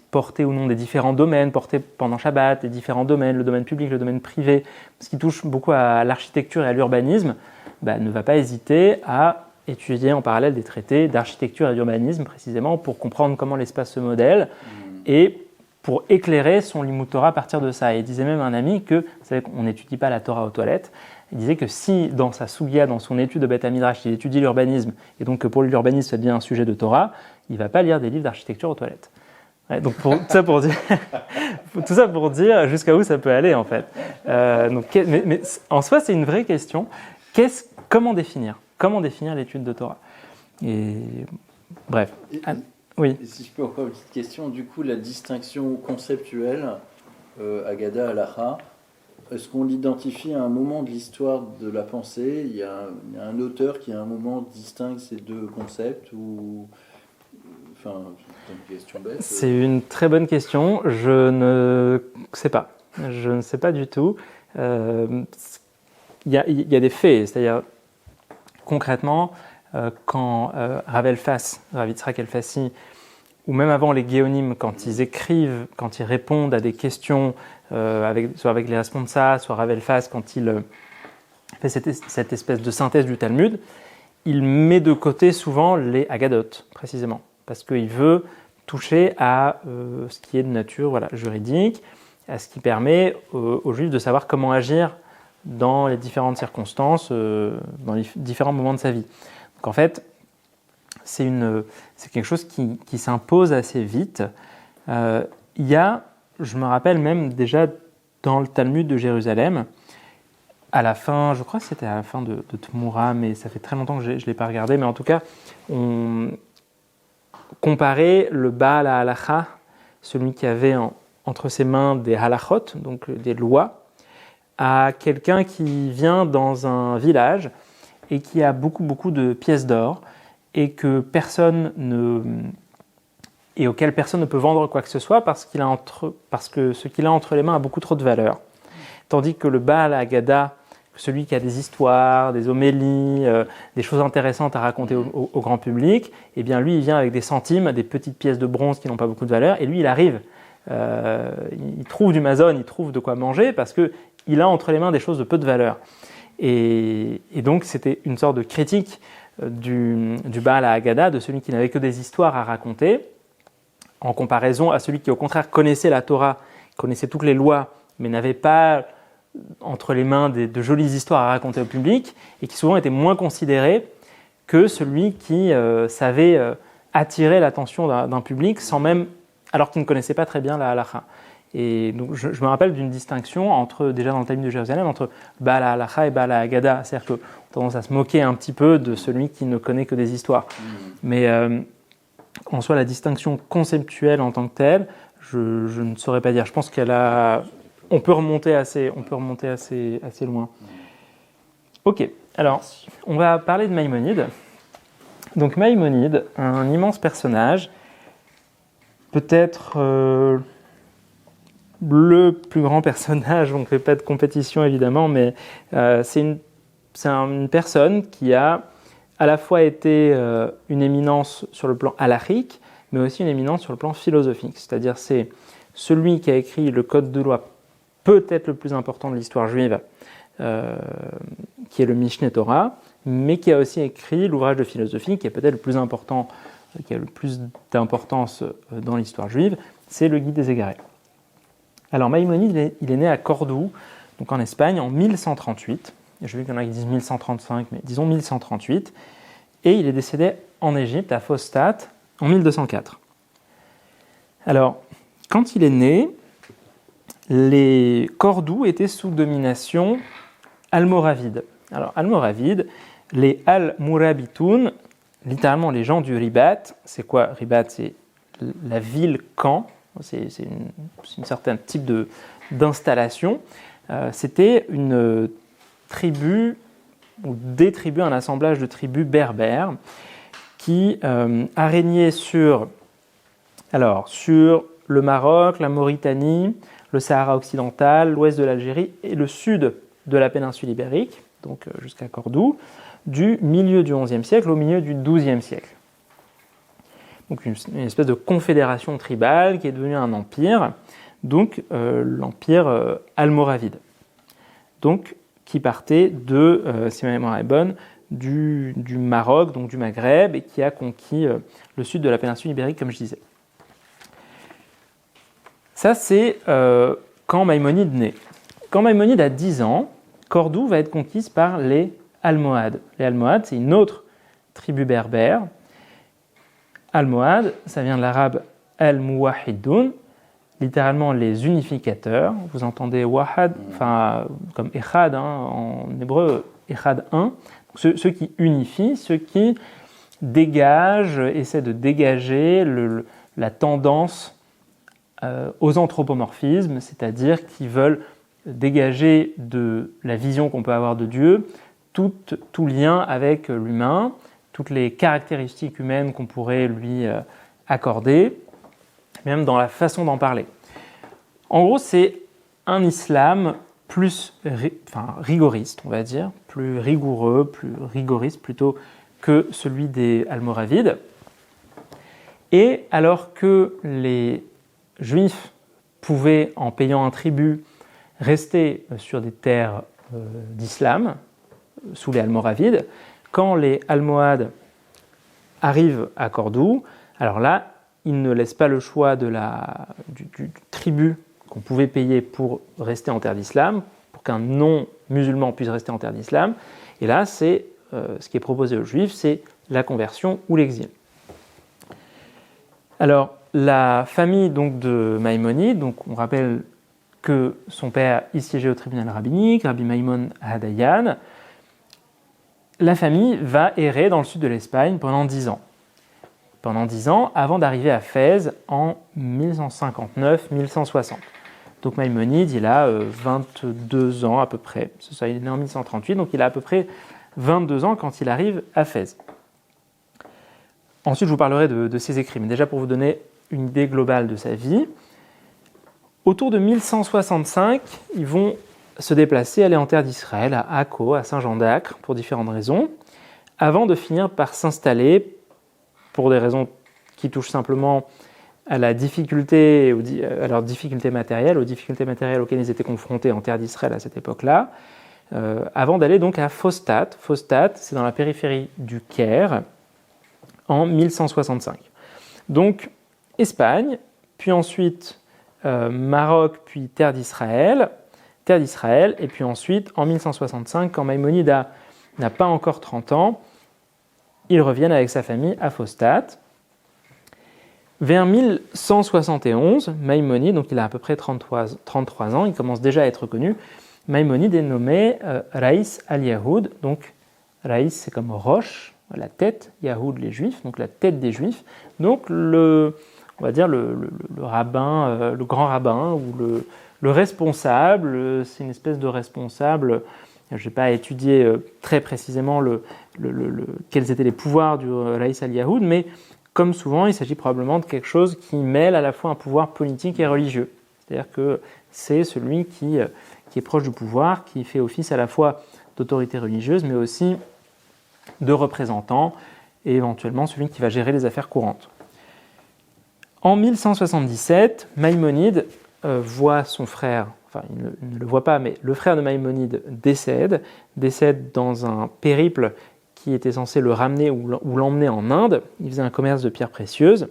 porter ou non des différents domaines, porter pendant Shabbat des différents domaines, le domaine public, le domaine privé, ce qui touche beaucoup à l'architecture et à l'urbanisme, ne va pas hésiter à étudier en parallèle des traités d'architecture et d'urbanisme précisément pour comprendre comment l'espace se modèle et pour éclairer son Limud Torah à partir de ça. Et il disait même un ami que, vous savez qu'on n'étudie pas la Torah aux toilettes, il disait que si dans sa Sugya, dans son étude de Beth Midrash, il étudie l'urbanisme et donc que pour lui l'urbanisme ça devient un sujet de Torah, il ne va pas lire des livres d'architecture aux toilettes. Ouais, donc tout ça pour dire jusqu'à où ça peut aller en fait. Mais en soi c'est une vraie question. Comment définir l'étude de Torah ? Et bref. Oui. Et si je peux encore une petite question, du coup la distinction conceptuelle Haggadah Halacha, est-ce qu'on l'identifie à un moment de l'histoire de la pensée ? Il y a un auteur qui à un moment distingue ces deux concepts ou enfin, c'est une question bête. C'est une très bonne question. Je ne sais pas. Je ne sais pas du tout. Il y a des faits, c'est-à-dire concrètement, quand Rav Yitzhak Elfassi, ou même avant les Géonim, quand ils écrivent, quand ils répondent à des questions, soit avec les responsables, soit Rav Elfas, quand il fait cette espèce de synthèse du Talmud, il met de côté souvent les Haggadot, précisément, parce qu'il veut toucher à ce qui est de nature juridique, à ce qui permet aux Juifs de savoir comment agir dans les différentes circonstances, dans les différents moments de sa vie. Donc en fait, c'est quelque chose qui s'impose assez vite. Il y a, je me rappelle même déjà dans le Talmud de Jérusalem, à la fin, je crois que c'était à la fin de Tmura, mais ça fait très longtemps que je ne l'ai pas regardé, mais en tout cas, on comparait le Baal HaHalacha, celui qui avait entre ses mains des halachot, donc des lois, à quelqu'un qui vient dans un village et qui a beaucoup de pièces d'or et auquel personne ne peut vendre quoi que ce soit parce que ce qu'il a entre les mains a beaucoup trop de valeur. Tandis que le Baal Haggadah celui qui a des histoires, des homélies, des choses intéressantes à raconter au grand public, eh bien lui, il vient avec des centimes, des petites pièces de bronze qui n'ont pas beaucoup de valeur, et lui, il arrive, il trouve du mazon, il trouve de quoi manger, parce qu'il a entre les mains des choses de peu de valeur. Et donc, c'était une sorte de critique du Baal HaAgada, de celui qui n'avait que des histoires à raconter, en comparaison à celui qui, au contraire, connaissait la Torah, connaissait toutes les lois, mais n'avait pas entre les mains de jolies histoires à raconter au public, et qui souvent était moins considéré que celui qui savait attirer l'attention d'un public, sans même, alors qu'il ne connaissait pas très bien la halakha. Et donc, je me rappelle d'une distinction déjà dans le Talmud de Jérusalem, entre Baal HaHalakha et Baal HaAgada. C'est-à-dire qu'on a tendance à se moquer un petit peu de celui qui ne connaît que des histoires. Mais en soi, la distinction conceptuelle en tant que telle, je ne saurais pas dire. Je pense on peut remonter assez loin. Ok, alors, on va parler de Maïmonide. Donc Maïmonide, un immense personnage, peut-être le plus grand personnage, on ne fait pas de compétition évidemment, mais c'est une personne qui a à la fois été une éminence sur le plan halachique, mais aussi une éminence sur le plan philosophique. C'est-à-dire c'est celui qui a écrit le code de loi peut-être le plus important de l'histoire juive, qui est le Mishneh Torah, mais qui a aussi écrit l'ouvrage de philosophie qui est peut-être le plus important, qui a le plus d'importance dans l'histoire juive, c'est le Guide des Égarés. Alors Maïmonide, il est né à Cordoue, donc en Espagne, en 1138. Je vu qu'il y en a qui disent 1135, mais disons 1138. Et il est décédé en Égypte, à Fostat, en 1204. Alors, quand il est né, les Cordoue étaient sous domination almoravide. Alors, almoravide, les Al-Mourabitoun, littéralement les gens du Ribat, c'est quoi Ribat? C'est la ville-camp, c'est une certain type d'installation. C'était une tribu, ou des tribus, un assemblage de tribus berbères qui a régné sur le Maroc, la Mauritanie, le Sahara occidental, l'ouest de l'Algérie et le sud de la péninsule ibérique, donc jusqu'à Cordoue, du milieu du XIe siècle au milieu du XIIe siècle. Donc une espèce de confédération tribale qui est devenue un empire, donc l'empire almoravide. Donc qui partait de, si ma mémoire est bonne, du Maroc, donc du Maghreb, et qui a conquis le sud de la péninsule ibérique, comme je disais. Ça, c'est quand Maïmonide naît. Quand Maïmonide a 10 ans, Cordoue va être conquise par les Almohades. Les Almohades, c'est une autre tribu berbère. Almohades, ça vient de l'arabe al-muwahidun, littéralement les unificateurs. Vous entendez wahad, enfin comme echad en hébreu, echad un. Ceux qui unifient, ceux qui dégagent, essaient de dégager la tendance aux anthropomorphismes, c'est-à-dire qui veulent dégager de la vision qu'on peut avoir de Dieu tout lien avec l'humain, toutes les caractéristiques humaines qu'on pourrait lui accorder, même dans la façon d'en parler. En gros, c'est un islam plus rigoriste, on va dire, plus rigoureux, plus rigoriste plutôt que celui des Almoravides. Et alors que les Juifs pouvaient, en payant un tribut, rester sur des terres d'islam, sous les Almoravides, quand les Almohades arrivent à Cordoue, alors là, ils ne laissent pas le choix du tribut qu'on pouvait payer pour rester en terre d'islam, pour qu'un non-musulman puisse rester en terre d'islam. Et là, c'est ce qui est proposé aux Juifs, c'est la conversion ou l'exil. Alors, la famille donc, de Maïmonide, donc on rappelle que son père y siégeait au tribunal rabbinique, Rabbi Maïmon Hadayan. La famille va errer dans le sud de l'Espagne pendant 10 ans. Pendant 10 ans, avant d'arriver à Fès en 1159-1160. Donc Maïmonide, il a 22 ans à peu près. C'est ça, il est né en 1138, donc il a à peu près 22 ans quand il arrive à Fès. Ensuite, je vous parlerai de ses écrits, mais déjà pour vous donner une idée globale de sa vie. Autour de 1165, ils vont se déplacer, aller en terre d'Israël, à Akko, à Saint-Jean d'Acre, pour différentes raisons, avant de finir par s'installer, pour des raisons qui touchent simplement à la difficulté, à leurs difficultés matérielles, aux difficultés matérielles auxquelles ils étaient confrontés en terre d'Israël à cette époque-là, avant d'aller donc à Phostate. Phostate, c'est dans la périphérie du Caire, en 1165. Donc, Espagne, puis ensuite Maroc, puis terre d'Israël, et puis ensuite, en 1165, quand Maïmonide n'a pas encore 30 ans, ils reviennent avec sa famille à Phostate. Vers 1171, Maïmonide, donc il a à peu près 33 ans, il commence déjà à être connu, Maïmonide est nommé Raïs al-Yahoud, donc Raïs c'est comme roche, la tête, Yahoud les juifs, donc la tête des juifs, donc on va dire le rabbin, le grand rabbin, ou le responsable, c'est une espèce de responsable, je n'ai pas étudié très précisément quels étaient les pouvoirs du Raïs al-Yahoud, mais comme souvent, il s'agit probablement de quelque chose qui mêle à la fois un pouvoir politique et religieux. C'est-à-dire que c'est celui qui est proche du pouvoir, qui fait office à la fois d'autorité religieuse, mais aussi de représentant, et éventuellement celui qui va gérer les affaires courantes. En 1177, Maïmonide voit son frère, enfin il ne le voit pas, mais le frère de Maïmonide décède dans un périple qui était censé le ramener ou l'emmener en Inde. Il faisait un commerce de pierres précieuses.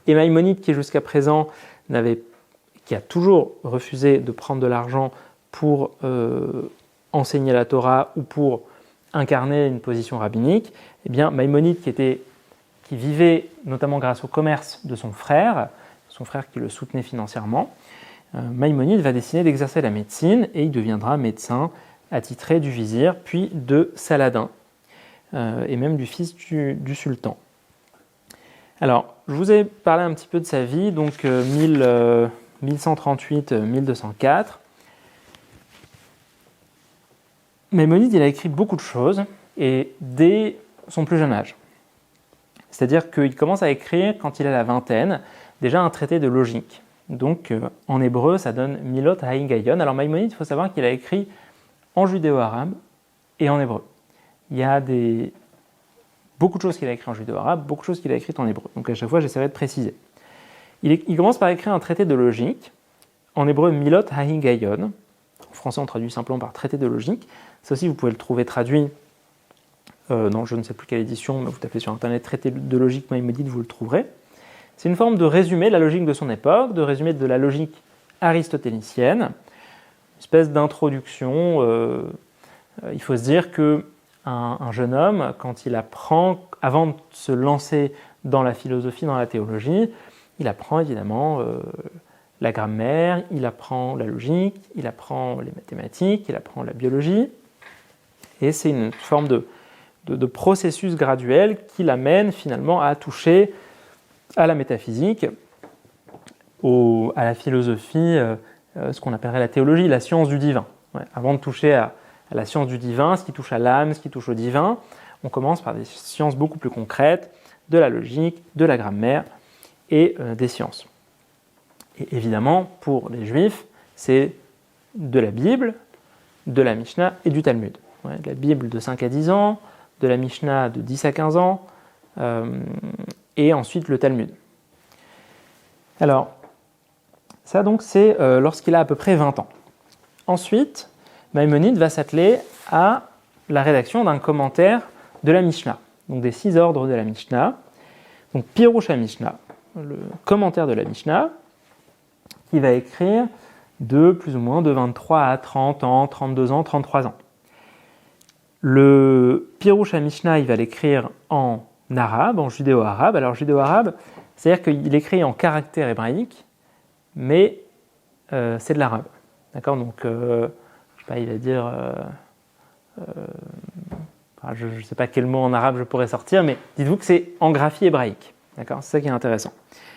Et Maïmonide, qui jusqu'à présent qui a toujours refusé de prendre de l'argent pour enseigner la Torah ou pour incarner une position rabbinique, eh bien Maïmonide, qui vivait notamment grâce au commerce de son frère qui le soutenait financièrement, Maïmonide va décider d'exercer la médecine et il deviendra médecin attitré du vizir, puis de Saladin, et même du fils du sultan. Alors, je vous ai parlé un petit peu de sa vie, donc 1138-1204. Maïmonide, il a écrit beaucoup de choses, et dès son plus jeune âge. C'est-à-dire qu'il commence à écrire, quand il a la vingtaine, déjà un traité de logique. Donc, en hébreu, ça donne Milot Haïgayon. Alors, Maïmonide, il faut savoir qu'il a écrit en judéo-arabe et en hébreu. Il y a beaucoup de choses qu'il a écrites en judéo-arabe, beaucoup de choses qu'il a écrites en hébreu. Donc à chaque fois, j'essaierai de préciser. Il commence par écrire un traité de logique, en hébreu Milot Haïgayon. En français, on traduit simplement par traité de logique. Ça aussi, vous pouvez le trouver traduit dans je ne sais plus quelle édition, mais vous tapez sur Internet traité de logique Maïmonide, vous le trouverez. C'est une forme de résumé de la logique de son époque, de résumé de la logique aristotélicienne, une espèce d'introduction. Il faut se dire qu'un jeune homme, quand il apprend, avant de se lancer dans la philosophie, dans la théologie, il apprend évidemment la grammaire, il apprend la logique, il apprend les mathématiques, il apprend la biologie. Et c'est une forme de processus graduel qui l'amène finalement à toucher à la métaphysique, à la philosophie, ce qu'on appellerait la théologie, la science du divin. Ouais, avant de toucher à la science du divin, ce qui touche à l'âme, ce qui touche au divin, on commence par des sciences beaucoup plus concrètes, de la logique, de la grammaire et des sciences. Et évidemment, pour les Juifs, c'est de la Bible, de la Mishnah et du Talmud. Ouais, de la Bible de 5 à 10 ans, de la Mishnah de 10 à 15 ans, et ensuite le Talmud. Alors, ça donc c'est lorsqu'il a à peu près 20 ans. Ensuite, Maïmonide va s'atteler à la rédaction d'un commentaire de la Mishnah, donc des 6 ordres de la Mishnah, donc Pirouch HaMishnah, le commentaire de la Mishnah, qui va écrire de plus ou moins de 23 à 30 ans, 32 ans, 33 ans. Le Pirouch HaMishnah, il va l'écrire en arabe, en judéo-arabe. Alors judéo-arabe, c'est-à-dire qu'il écrit en caractère hébraïque, mais c'est de l'arabe. D'accord ? Donc, je ne sais pas, il va dire... je ne sais pas quel mot en arabe je pourrais sortir, mais dites-vous que c'est en graphie hébraïque. D'accord ? C'est ça qui est intéressant.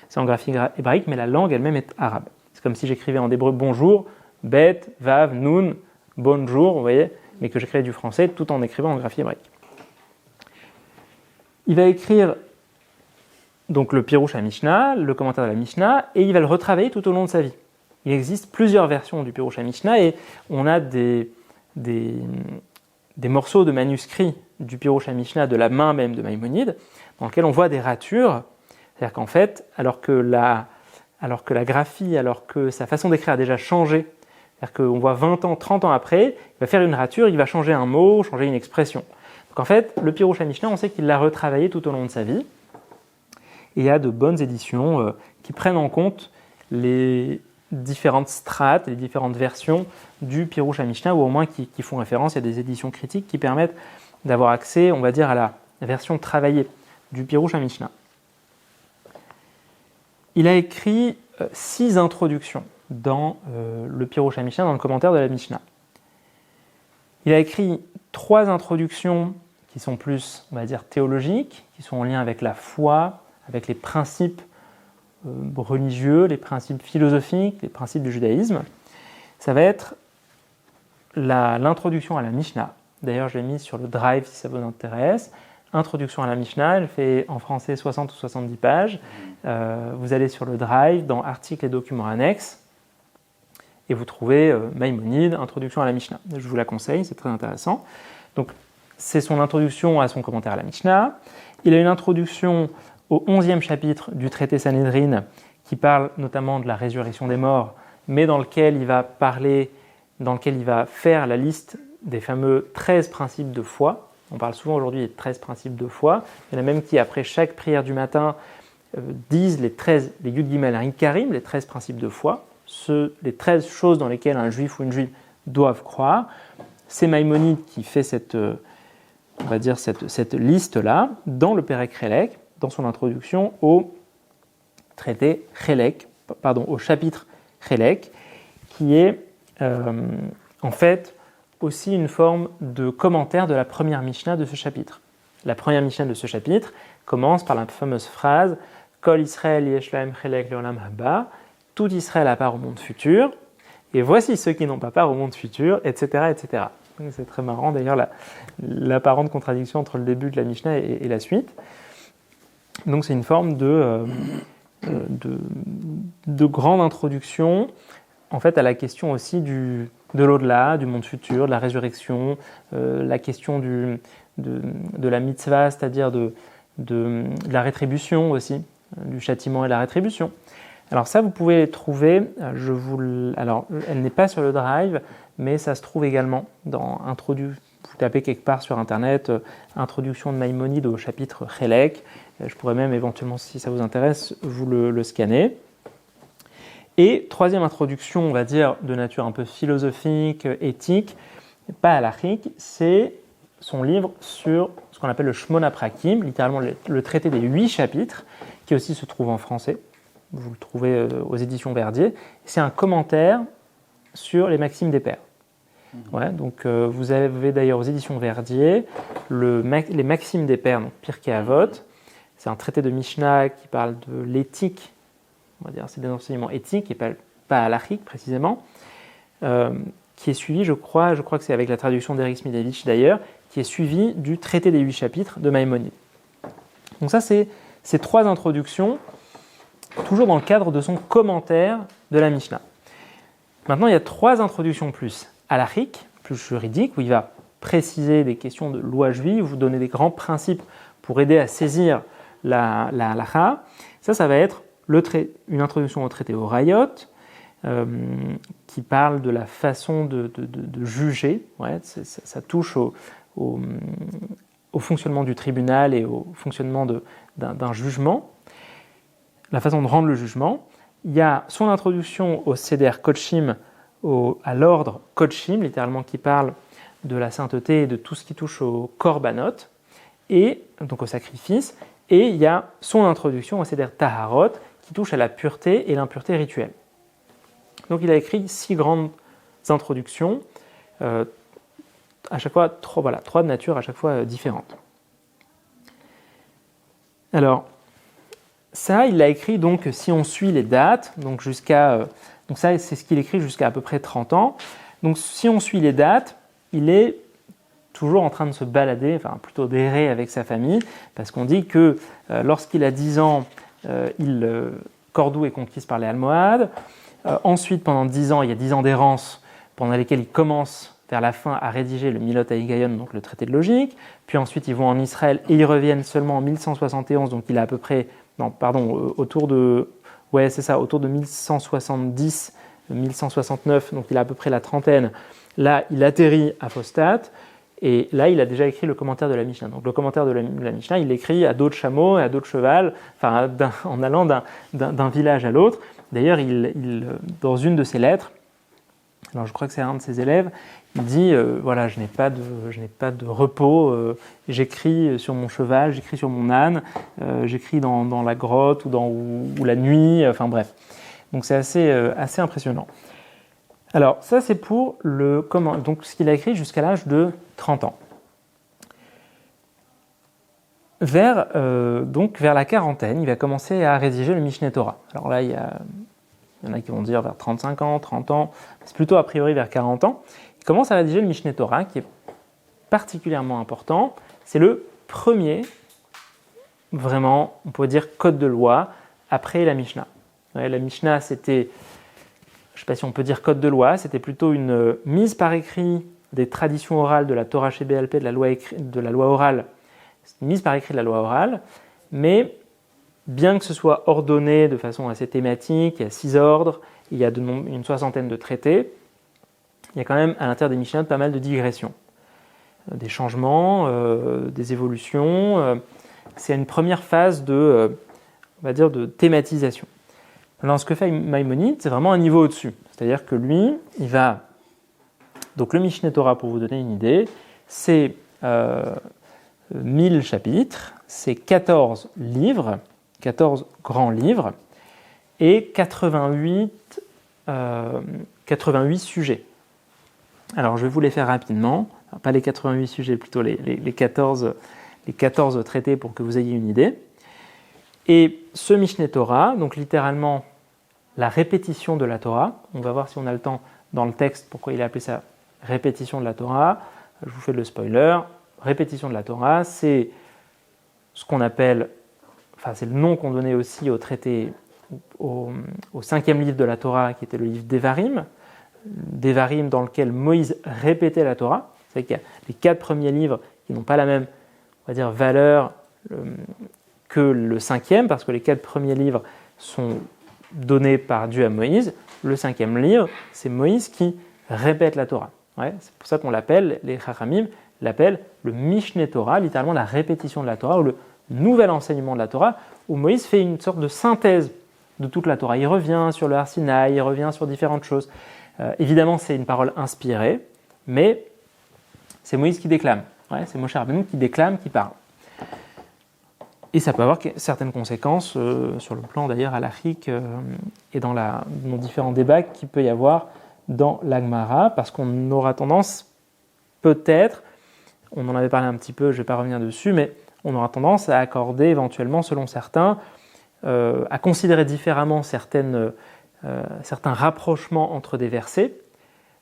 C'est en graphie hébraïque, mais la langue elle-même est arabe. C'est comme si j'écrivais en hébreu bonjour, bet, vav, nun, bonjour, vous voyez, mais que j'écrivais du français tout en écrivant en graphie hébraïque. Il va écrire donc le Pirouch HaMishnah, le commentaire de la Mishnah, et il va le retravailler tout au long de sa vie. il existe plusieurs versions du Pirush HaMishnah et on a des morceaux de manuscrits du Pirush HaMishnah de la main même de Maïmonide, dans lesquels on voit des ratures. C'est-à-dire qu'en fait, alors que la graphie, alors que sa façon d'écrire a déjà changé, c'est-à-dire qu'on voit 20 ans, 30 ans après, il va faire une rature, il va changer un mot, changer une expression. Donc en fait, le Pirush HaMishnah, on sait qu'il l'a retravaillé tout au long de sa vie. Et il y a de bonnes éditions qui prennent en compte les différentes strates, les différentes versions du Pirush HaMishnah, ou au moins qui font référence. Il y a des éditions critiques qui permettent d'avoir accès, on va dire, à la version travaillée du Pirush HaMishnah. Il a écrit 6 introductions dans le Pirush HaMishnah, dans le commentaire de la Mishnah. Il a écrit 3 introductions qui sont plus, on va dire, théologiques, qui sont en lien avec la foi, avec les principes religieux, les principes philosophiques, les principes du judaïsme. Ça va être l'introduction à la Mishnah. D'ailleurs, je l'ai mis sur le Drive si ça vous intéresse. Introduction à la Mishnah, elle fait en français 60 ou 70 pages. Vous allez sur le Drive, dans articles et documents annexes, et vous trouvez Maïmonide, introduction à la Mishnah. Je vous la conseille, c'est très intéressant. Donc, c'est son introduction à son commentaire à la Mishnah. Il a une introduction au 11e chapitre du traité Sanhedrin, qui parle notamment de la résurrection des morts, mais dans lequel il va faire la liste des fameux 13 principes de foi. On parle souvent aujourd'hui des 13 principes de foi. Il y en a même qui, après chaque prière du matin, disent les Yud Gimel Ikarim, les 13 principes de foi, les 13 choses dans lesquelles un juif ou une juive doivent croire. C'est Maïmonide qui fait cette liste-là dans le Perek Chelek, dans son introduction au chapitre Chelek, qui est en fait aussi une forme de commentaire de la première Mishnah de ce chapitre. La première Mishnah de ce chapitre commence par la fameuse phrase « Kol Israël yesh lahem chelek leolam haba » tout Israël a part au monde futur, et voici ceux qui n'ont pas part au monde futur, etc. etc. Donc c'est très marrant d'ailleurs l'apparente contradiction entre le début de la Mishnah et la suite. Donc c'est une forme de grande introduction en fait, à la question aussi de l'au-delà, du monde futur, de la résurrection, la question de la mitzvah, c'est-à-dire de la rétribution aussi, du châtiment et de la rétribution. Alors ça, vous pouvez les trouver, alors elle n'est pas sur le Drive, mais ça se trouve également dans vous tapez quelque part sur Internet, introduction de Maïmonide au chapitre Chelek. Je pourrais même éventuellement, si ça vous intéresse, vous le scanner. Et troisième introduction, on va dire, de nature un peu philosophique, éthique, pas halachique, c'est son livre sur ce qu'on appelle le Shmona Prakim, littéralement le traité des 8 chapitres, qui aussi se trouve en français. Vous le trouvez aux éditions Verdier. C'est un commentaire sur les maximes des pères. Ouais, donc vous avez d'ailleurs aux éditions Verdier les maximes des pères, donc Pirkei Avot. C'est un traité de Mishnah qui parle de l'éthique, on va dire, c'est des enseignements éthiques et pas halachiques précisément, qui est suivi, je crois que c'est avec la traduction d'Eric Smidevich d'ailleurs, qui est suivi du traité des 8 chapitres de Maïmonide. Donc ça, c'est ces 3 introductions, toujours dans le cadre de son commentaire de la Mishnah. Maintenant, il y a 3 introductions plus halachiques, plus juridiques, où il va préciser des questions de loi juive, vous donner des grands principes pour aider à saisir la halacha. Ça va être une introduction au traité Horayot, qui parle de la façon de juger. Ouais, ça touche au fonctionnement du tribunal et au fonctionnement d'un jugement, la façon de rendre le jugement. Il y a son introduction au Seder Kodshim, à l'ordre Kodshim, littéralement qui parle de la sainteté et de tout ce qui touche au Korbanot, et donc au sacrifice. Et il y a son introduction au Seder Taharot, qui touche à la pureté et l'impureté rituelle. Donc il a écrit 6 grandes introductions, à chaque fois 3 de nature à chaque fois différentes. Alors, ça, il l'a écrit, donc, si on suit les dates, donc ça, c'est ce qu'il écrit jusqu'à à peu près 30 ans. Donc, si on suit les dates, il est toujours en train de se balader, enfin, plutôt d'errer avec sa famille, parce qu'on dit que lorsqu'il a 10 ans, Cordoue est conquise par les Almohades, Ensuite, pendant 10 ans, il y a 10 ans d'errance pendant lesquels ils commencent vers la fin à rédiger le Milot Haïgaïon, donc le traité de logique. Puis ensuite, ils vont en Israël et ils reviennent seulement en 1171, donc il a à peu près, autour de 1170, 1169, donc il a à peu près la trentaine. Là, il atterrit à Fostat, et là, il a déjà écrit le commentaire de la Mishnah. Donc le commentaire de la Mishnah, il l'écrit à dos de chameau et à dos de cheval, en allant d'un village à l'autre. D'ailleurs, dans une de ses lettres, alors je crois que c'est un de ses élèves, il dit voilà, je n'ai pas de repos, j'écris sur mon cheval, j'écris sur mon âne, j'écris dans la grotte ou la nuit, enfin bref. Donc c'est assez impressionnant. Alors ça c'est pour donc ce qu'il a écrit jusqu'à l'âge de 30 ans. Vers la quarantaine, il va commencer à rédiger le Mishneh Torah. Alors là, il y en a qui vont dire vers 35 ans, 30 ans, c'est plutôt a priori vers 40 ans. Il commence à rédiger le Mishneh Torah, qui est particulièrement important. C'est le premier, vraiment, on pourrait dire, code de loi après la Mishnah. Ouais, la Mishnah, c'était, je ne sais pas si on peut dire code de loi, c'était plutôt une mise par écrit des traditions orales de la Torah Sheba'al Peh, de la loi orale. C'est une mise par écrit de la loi orale, mais bien que ce soit ordonné de façon assez thématique, il y a 6 ordres, il y a une soixantaine de traités, il y a quand même à l'intérieur des Mishnayot pas mal de digressions, des changements, des évolutions. C'est une première phase on va dire, de thématisation. Alors, ce que fait Maïmonide, c'est vraiment un niveau au-dessus. C'est-à-dire que lui, il va... Donc le Mishneh Torah, pour vous donner une idée, c'est 1000 chapitres, c'est 14 livres, 14 grands livres, et 88 sujets. Alors je vais vous les faire rapidement, alors, pas les 88 sujets, plutôt les 14 traités pour que vous ayez une idée. Et ce Mishneh Torah, donc littéralement la répétition de la Torah, on va voir si on a le temps dans le texte pourquoi il a appelé ça répétition de la Torah. Je vous fais le spoiler. Répétition de la Torah, c'est ce qu'on appelle, c'est le nom qu'on donnait aussi au traité, au 5e livre de la Torah, qui était le livre d'Evarim dans lequel Moïse répétait la Torah. C'est qu'il y a les 4 premiers livres qui n'ont pas la même, on va dire, valeur que le 5e, parce que les 4 premiers livres sont donnés par Dieu à Moïse. Le 5e livre, c'est Moïse qui répète la Torah. Ouais, c'est pour ça qu'on l'appelle, les Chachamim l'appellent le Mishneh Torah, littéralement la répétition de la Torah, ou le nouvel enseignement de la Torah, où Moïse fait une sorte de synthèse de toute la Torah. Il revient sur le Har Sinaï, il revient sur différentes choses. Évidemment, c'est une parole inspirée, mais c'est Moïse qui déclame. Ouais, c'est Moshe Rabbeinu qui déclame, qui parle. Et ça peut avoir certaines conséquences sur le plan d'ailleurs halachique et dans différents débats qu'il peut y avoir dans l'Agmara, parce qu'on aura tendance, peut-être, on en avait parlé un petit peu, je ne vais pas revenir dessus, mais on aura tendance à accorder éventuellement, selon certains, à considérer différemment certains rapprochements entre des versets,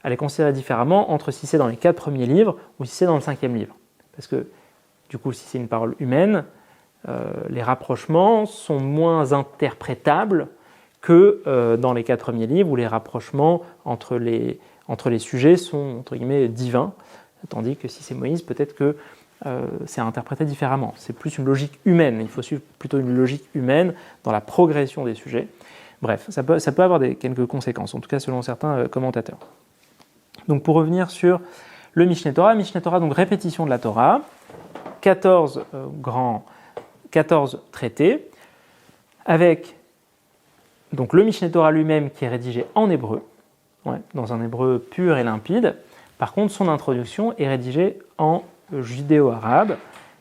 à les considérer différemment entre si c'est dans les 4 premiers livres ou si c'est dans le 5e livre. Parce que, du coup, si c'est une parole humaine, les rapprochements sont moins interprétables que dans les 4 premiers livres où les rapprochements entre les sujets sont, entre guillemets, divins, tandis que si c'est Moïse, peut-être que c'est interprété différemment. C'est plus une logique humaine, il faut suivre plutôt une logique humaine dans la progression des sujets. Bref, ça peut avoir quelques conséquences, en tout cas selon certains commentateurs. Donc pour revenir sur le Mishneh Torah, donc répétition de la Torah, 14 traités, avec donc le Mishneh Torah lui-même qui est rédigé en hébreu, dans un hébreu pur et limpide. Par contre, son introduction est rédigée en judéo-arabe,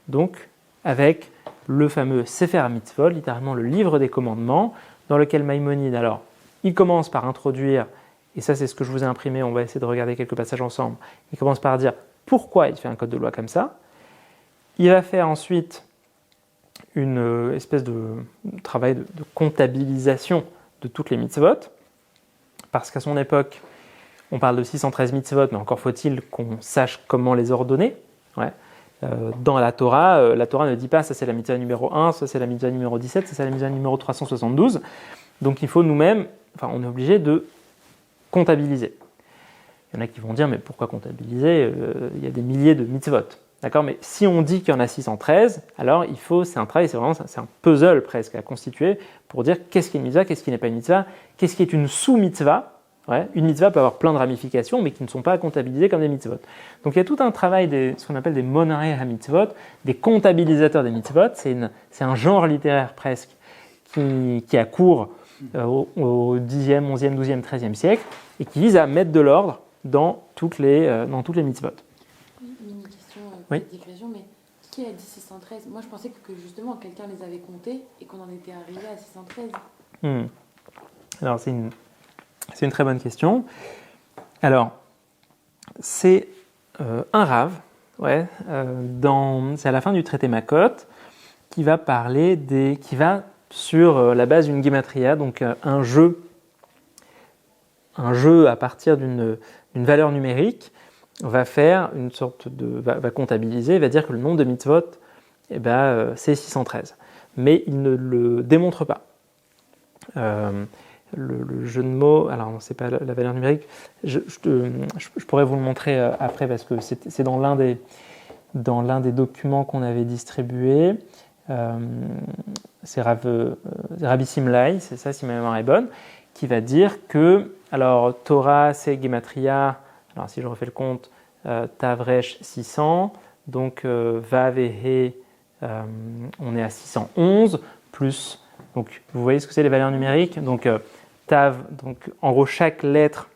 donc avec le fameux Sefer Mitzvot, littéralement le livre des commandements, dans lequel Maïmonide, alors, il commence par introduire, et ça c'est ce que je vous ai imprimé, on va essayer de regarder quelques passages ensemble, il commence par dire pourquoi il fait un code de loi comme ça. Il va faire ensuite une espèce de travail de comptabilisation de toutes les mitzvot, parce qu'à son époque, on parle de 613 mitzvot, mais encore faut-il qu'on sache comment les ordonner. Dans la Torah ne dit pas ça c'est la mitzvah numéro 1, ça c'est la mitzvah numéro 17, ça c'est la mitzvah numéro 372. Donc il faut nous-mêmes on est obligé de comptabiliser. Il y en a qui vont dire, mais pourquoi comptabiliser? Il y a des milliers de mitzvot. D'accord? Mais si on dit qu'il y en a 613, alors c'est un travail, c'est un puzzle presque à constituer pour dire qu'est-ce qui est une mitzvah, qu'est-ce qui n'est pas une mitzvah, qu'est-ce qui est une sous-mitzvah. Ouais, une mitzvah peut avoir plein de ramifications, mais qui ne sont pas comptabilisées comme des mitzvot. Donc il y a tout un travail, ce qu'on appelle des monarei ha-mitzvot, des comptabilisateurs des mitzvot. C'est un genre littéraire presque qui a cours au 10e, 11e, 12e, 13e siècle et qui vise à mettre de l'ordre dans toutes les mitzvot. Une question, oui. digression, mais qui a dit 613? Moi je pensais que justement quelqu'un les avait comptés et qu'on en était arrivé à 613. Alors c'est une très bonne question. Alors, c'est un rave, c'est à la fin du traité Makot, qui va sur la base d'une gematria, donc un jeu à partir d'une valeur numérique, va faire une sorte va comptabiliser, va dire que le nombre de mitzvot, c'est 613. Mais il ne le démontre pas. Le jeu de mots, alors non, c'est pas la valeur numérique, je pourrais vous le montrer après parce que c'est dans l'un des documents qu'on avait distribués. C'est Rabbi Simlai, c'est ça si ma mémoire est bonne, qui va dire que, alors Torah c'est Gematria, alors si je refais le compte, Tavresh 600, donc Vav et He, on est à 611, plus, donc vous voyez ce que c'est les valeurs numériques, donc Tav, donc en gros chaque lettre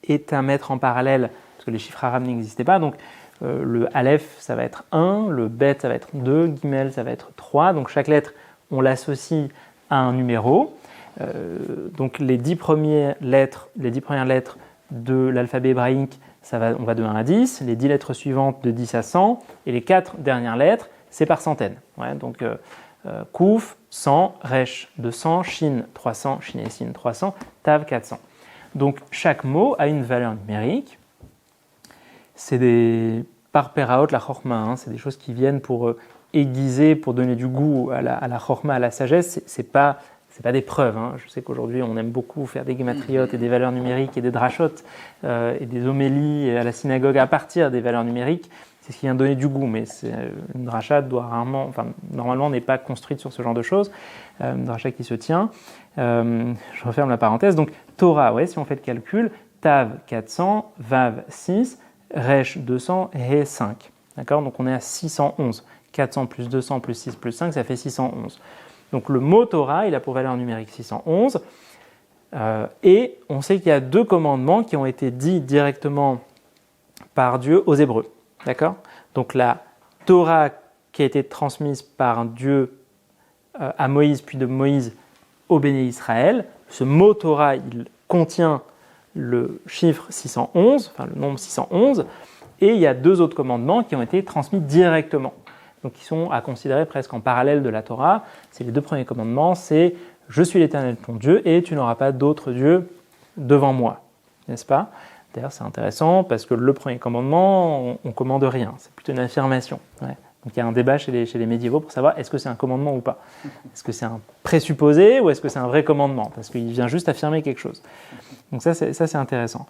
est à mettre en parallèle, parce que les chiffres arabes n'existaient pas, donc le Aleph ça va être 1, le Bet ça va être 2, Gimel ça va être 3, donc chaque lettre on l'associe à un numéro, donc les 10 premières lettres de l'alphabet hébraïque, on va de 1 à 10, les 10 lettres suivantes de 10 à 100, et les 4 dernières lettres c'est par centaines, donc Kouf 100, Resh 200, Shin 300, Shin et Sin 300, Tav 400. Donc chaque mot a une valeur numérique. C'est par Peraot la Chorma, c'est des choses qui viennent pour aiguiser, pour donner du goût à la Chorma, à la sagesse. C'est pas des preuves. Je sais qu'aujourd'hui on aime beaucoup faire des gématriotes et des valeurs numériques et des drachotes et des homélies à la synagogue à partir des valeurs numériques. C'est ce qui vient donner du goût, mais une dracha normalement n'est pas construite sur ce genre de choses. Une dracha qui se tient. Je referme la parenthèse. Donc Torah, si on fait le calcul, Tav 400, Vav 6, Resh 200, He 5. D'accord ? Donc on est à 611. 400 plus 200 plus 6 plus 5, ça fait 611. Donc le mot Torah, il a pour valeur numérique 611. Et on sait qu'il y a 2 commandements qui ont été dits directement par Dieu aux Hébreux. D'accord ? Donc la Torah qui a été transmise par Dieu à Moïse, puis de Moïse au Béné Israël, ce mot Torah, il contient le chiffre 611, enfin le nombre 611, et il y a 2 autres commandements qui ont été transmis directement, donc qui sont à considérer presque en parallèle de la Torah. C'est les 2 premiers commandements, c'est « Je suis l'Éternel ton Dieu et tu n'auras pas d'autre Dieu devant moi », n'est-ce pas ? D'ailleurs, c'est intéressant parce que le premier commandement, on ne commande rien, c'est plutôt une affirmation. Donc il y a un débat chez les médiévaux pour savoir est-ce que c'est un commandement ou pas. Est-ce que c'est un présupposé ou est-ce que c'est un vrai commandement ? Parce qu'il vient juste affirmer quelque chose. Donc ça c'est intéressant.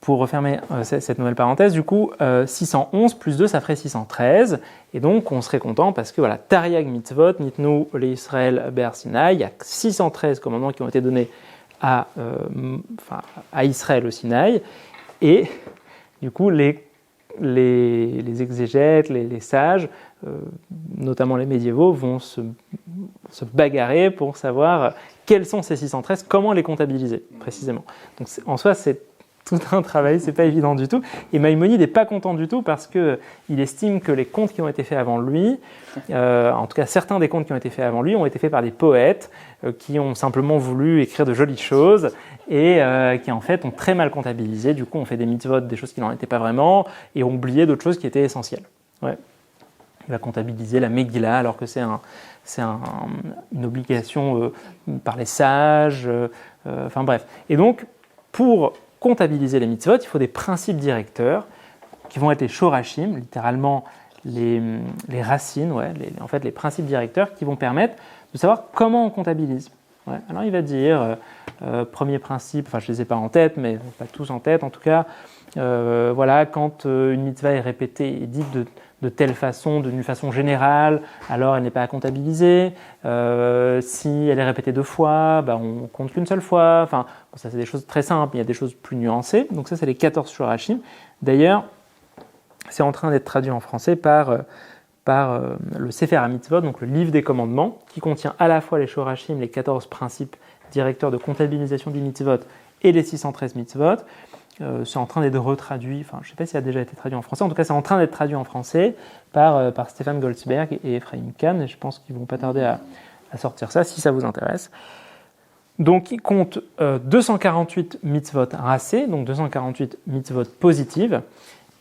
Pour refermer cette nouvelle parenthèse, du coup, 611 plus 2, ça ferait 613. Et donc, on serait content parce que, voilà, Tariag mitzvot, nitnu l'Israël ber Sinaï, il y a 613 commandements qui ont été donnés à Israël au Sinaï. Et du coup, les exégètes, les sages, notamment les médiévaux, vont se bagarrer pour savoir quels sont ces 613, comment les comptabiliser précisément. Donc, en soi, c'est tout un travail, c'est pas évident du tout. Et Maïmonide n'est pas content du tout parce qu'il estime que les contes qui ont été faits avant lui, en tout cas certains des contes qui ont été faits avant lui, ont été faits par des poètes qui ont simplement voulu écrire de jolies choses et qui en fait ont très mal comptabilisé. Du coup, on fait des mitzvot, des choses qui n'en étaient pas vraiment, et ont oublié d'autres choses qui étaient essentielles. Ouais. Il va comptabiliser la Megillah alors que c'est une obligation par les sages. Enfin bref. Et donc, pour comptabiliser les mitzvot, il faut des principes directeurs qui vont être les shorashim, littéralement les racines, en fait les principes directeurs qui vont permettre de savoir comment on comptabilise. Ouais. Alors il va dire, premier principe, enfin je ne les ai pas en tête, mais pas tous en tête en tout cas, voilà, quand une mitzvah est répétée et dite de telle façon, d'une façon générale, alors elle n'est pas à comptabiliser. Si elle est répétée 2 fois, bah, on compte qu'une seule fois. Enfin, bon, ça c'est des choses très simples, il y a des choses plus nuancées. Donc ça c'est les 14 shorashim. D'ailleurs, c'est en train d'être traduit en français par le Sefer HaMitzvot, donc le livre des commandements, qui contient à la fois les shorashim, les 14 principes directeurs de comptabilisation des mitzvot et les 613 mitzvot. C'est en train d'être retraduit, enfin je ne sais pas si ça a déjà été traduit en français, en tout cas c'est en train d'être traduit en français par Stéphane Goldsberg et Ephraim Kahn, et je pense qu'ils ne vont pas tarder à sortir ça si ça vous intéresse. Donc il compte 248 mitzvot racées, donc 248 mitzvot positives,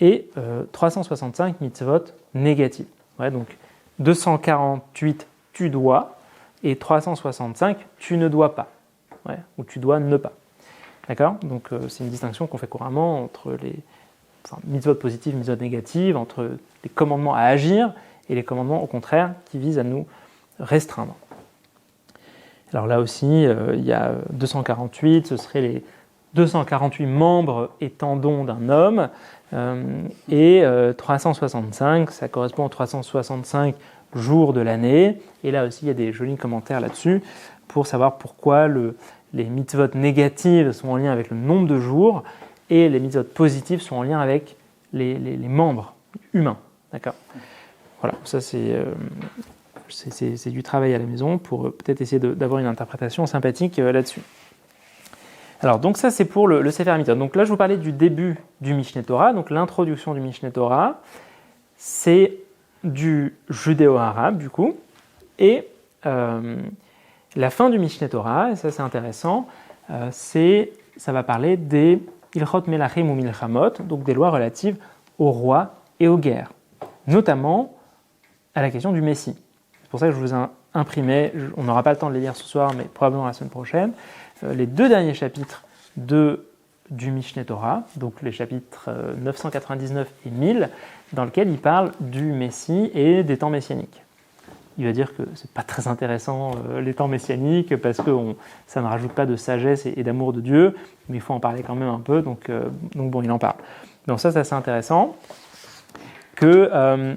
et 365 mitzvot négatives. Ouais, donc 248 tu dois, et 365 tu ne dois pas, ouais, ou tu dois ne pas. D'accord ? Donc c'est une distinction qu'on fait couramment entre les mitzvot positives, mitzvot négatives, entre les commandements à agir et les commandements au contraire qui visent à nous restreindre. Alors là aussi, il y a 248, ce seraient les 248 membres et tendons d'un homme, et 365, ça correspond aux 365 jours de l'année, et là aussi il y a des jolis commentaires là-dessus pour savoir pourquoi les mitzvot négatives sont en lien avec le nombre de jours et les mitzvot positives sont en lien avec les membres humains. D'accord ? Voilà, ça c'est du travail à la maison pour peut-être essayer d'avoir une interprétation sympathique là-dessus. Alors, donc ça c'est pour le Sefer HaMitzvot. Donc là je vous parlais du début du Mishneh Torah, donc l'introduction du Mishneh Torah, c'est du judéo-arabe du coup, et la fin du Mishneh Torah, et ça c'est intéressant, ça va parler des Ilchot Melachim ou Milchamot, donc des lois relatives aux rois et aux guerres, notamment à la question du Messie. C'est pour ça que je vous ai imprimé, on n'aura pas le temps de les lire ce soir, mais probablement la semaine prochaine, les 2 derniers chapitres du Mishneh Torah, donc les chapitres 999 et 1000, dans lesquels il parle du Messie et des temps messianiques. Il va dire que c'est pas très intéressant les temps messianiques parce que ça ne rajoute pas de sagesse et d'amour de Dieu, mais il faut en parler quand même un peu, donc bon, il en parle. Donc ça c'est assez intéressant, que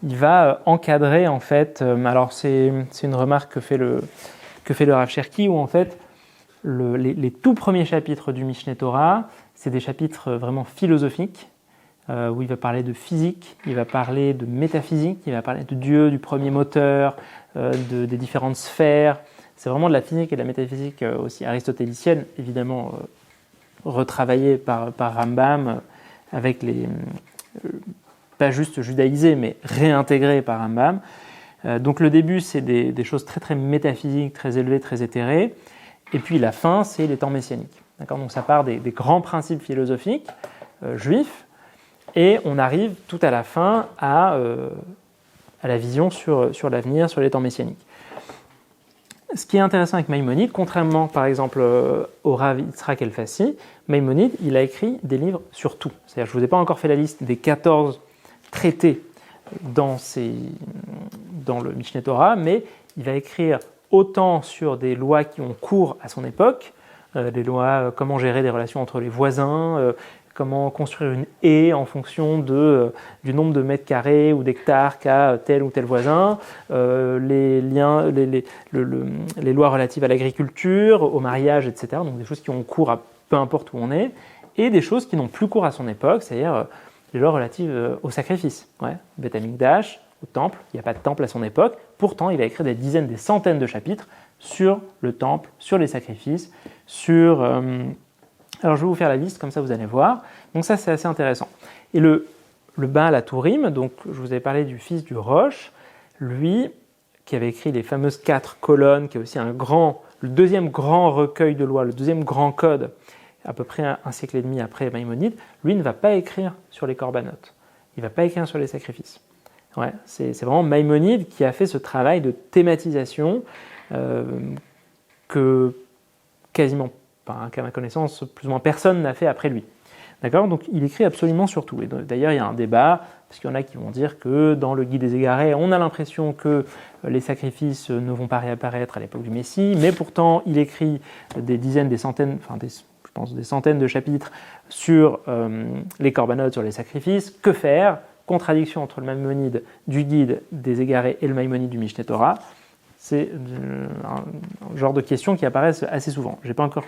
il va encadrer en fait, alors c'est une remarque que fait le Rav Cherki, où en fait les tout premiers chapitres du Mishneh Torah, c'est des chapitres vraiment philosophiques, où il va parler de physique, il va parler de métaphysique, il va parler de Dieu, du premier moteur, des différentes sphères. C'est vraiment de la physique et de la métaphysique aussi aristotélicienne, évidemment retravaillée par Rambam, avec pas juste judaïsé, mais réintégré par Rambam. Donc le début, c'est des choses très très métaphysiques, très élevées, très éthérées. Et puis la fin, c'est les temps messianiques. D'accord ? Donc ça part des grands principes philosophiques juifs, et on arrive tout à la fin à la vision sur l'avenir, sur les temps messianiques. Ce qui est intéressant avec Maïmonide, contrairement par exemple au Rav Yitzhak Elfassi, Maïmonide, il a écrit des livres sur tout. C'est-à-dire, je ne vous ai pas encore fait la liste des 14 traités dans le Mishneh Torah, mais il va écrire autant sur des lois qui ont cours à son époque, des lois, comment gérer des relations entre les voisins, comment construire une haie en fonction du nombre de mètres carrés ou d'hectares qu'a tel ou tel voisin, les lois relatives à l'agriculture, au mariage, etc. Donc des choses qui ont cours à peu importe où on est, et des choses qui n'ont plus cours à son époque, c'est-à-dire les lois relatives au sacrifice. Ouais. Beth Amikdash, au temple, il n'y a pas de temple à son époque, pourtant il va écrire des dizaines, des centaines de chapitres sur le temple, sur les sacrifices, sur... Alors je vais vous faire la liste, comme ça vous allez voir. Donc ça c'est assez intéressant. Et le Baal HaTurim, donc je vous avais parlé du fils du Rosh, lui qui avait écrit les fameuses 4 colonnes, qui est aussi le deuxième grand recueil de lois, le deuxième grand code, à peu près un siècle et demi après Maïmonide, lui ne va pas écrire sur les corbanotes, il ne va pas écrire sur les sacrifices. Ouais, c'est vraiment Maïmonide qui a fait ce travail de thématisation que quasiment, qu'à ma connaissance, plus ou moins personne n'a fait après lui. D'accord ? Donc il écrit absolument sur tout. Et d'ailleurs, il y a un débat, parce qu'il y en a qui vont dire que dans le Guide des Égarés, on a l'impression que les sacrifices ne vont pas réapparaître à l'époque du Messie, mais pourtant il écrit des dizaines, des centaines, je pense des centaines de chapitres sur les corbanotes, sur les sacrifices. Que faire ? Contradiction entre le Maïmonide du Guide des Égarés et le Maïmonide du Mishneh Torah. C'est un genre de questions qui apparaissent assez souvent. Je n'ai pas encore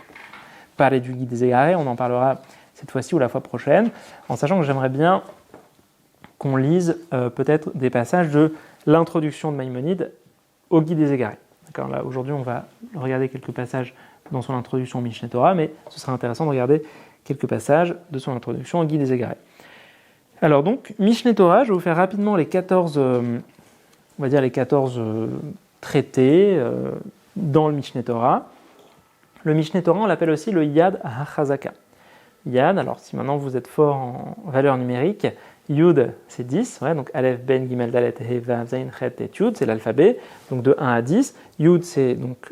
parlé du Guide des Égarés, on en parlera cette fois-ci ou la fois prochaine, en sachant que j'aimerais bien qu'on lise peut-être des passages de l'introduction de Maïmonide au Guide des Égarés. D'accord, là, aujourd'hui, on va regarder quelques passages dans son introduction au Mishneh Torah, mais ce sera intéressant de regarder quelques passages de son introduction au Guide des Égarés. Alors donc, Mishneh Torah, je vais vous faire rapidement les 14, traités dans le Mishneh Torah. Le Mishneh Torah, on l'appelle aussi le Yad HaChazaka. Yad, alors si maintenant vous êtes fort en valeur numérique, Yud c'est 10, ouais, donc Aleph, Ben, Gimel, Dalet, He, Vav, Zayin, Chet et Yud, c'est l'alphabet, donc de 1 à 10. Yud c'est donc,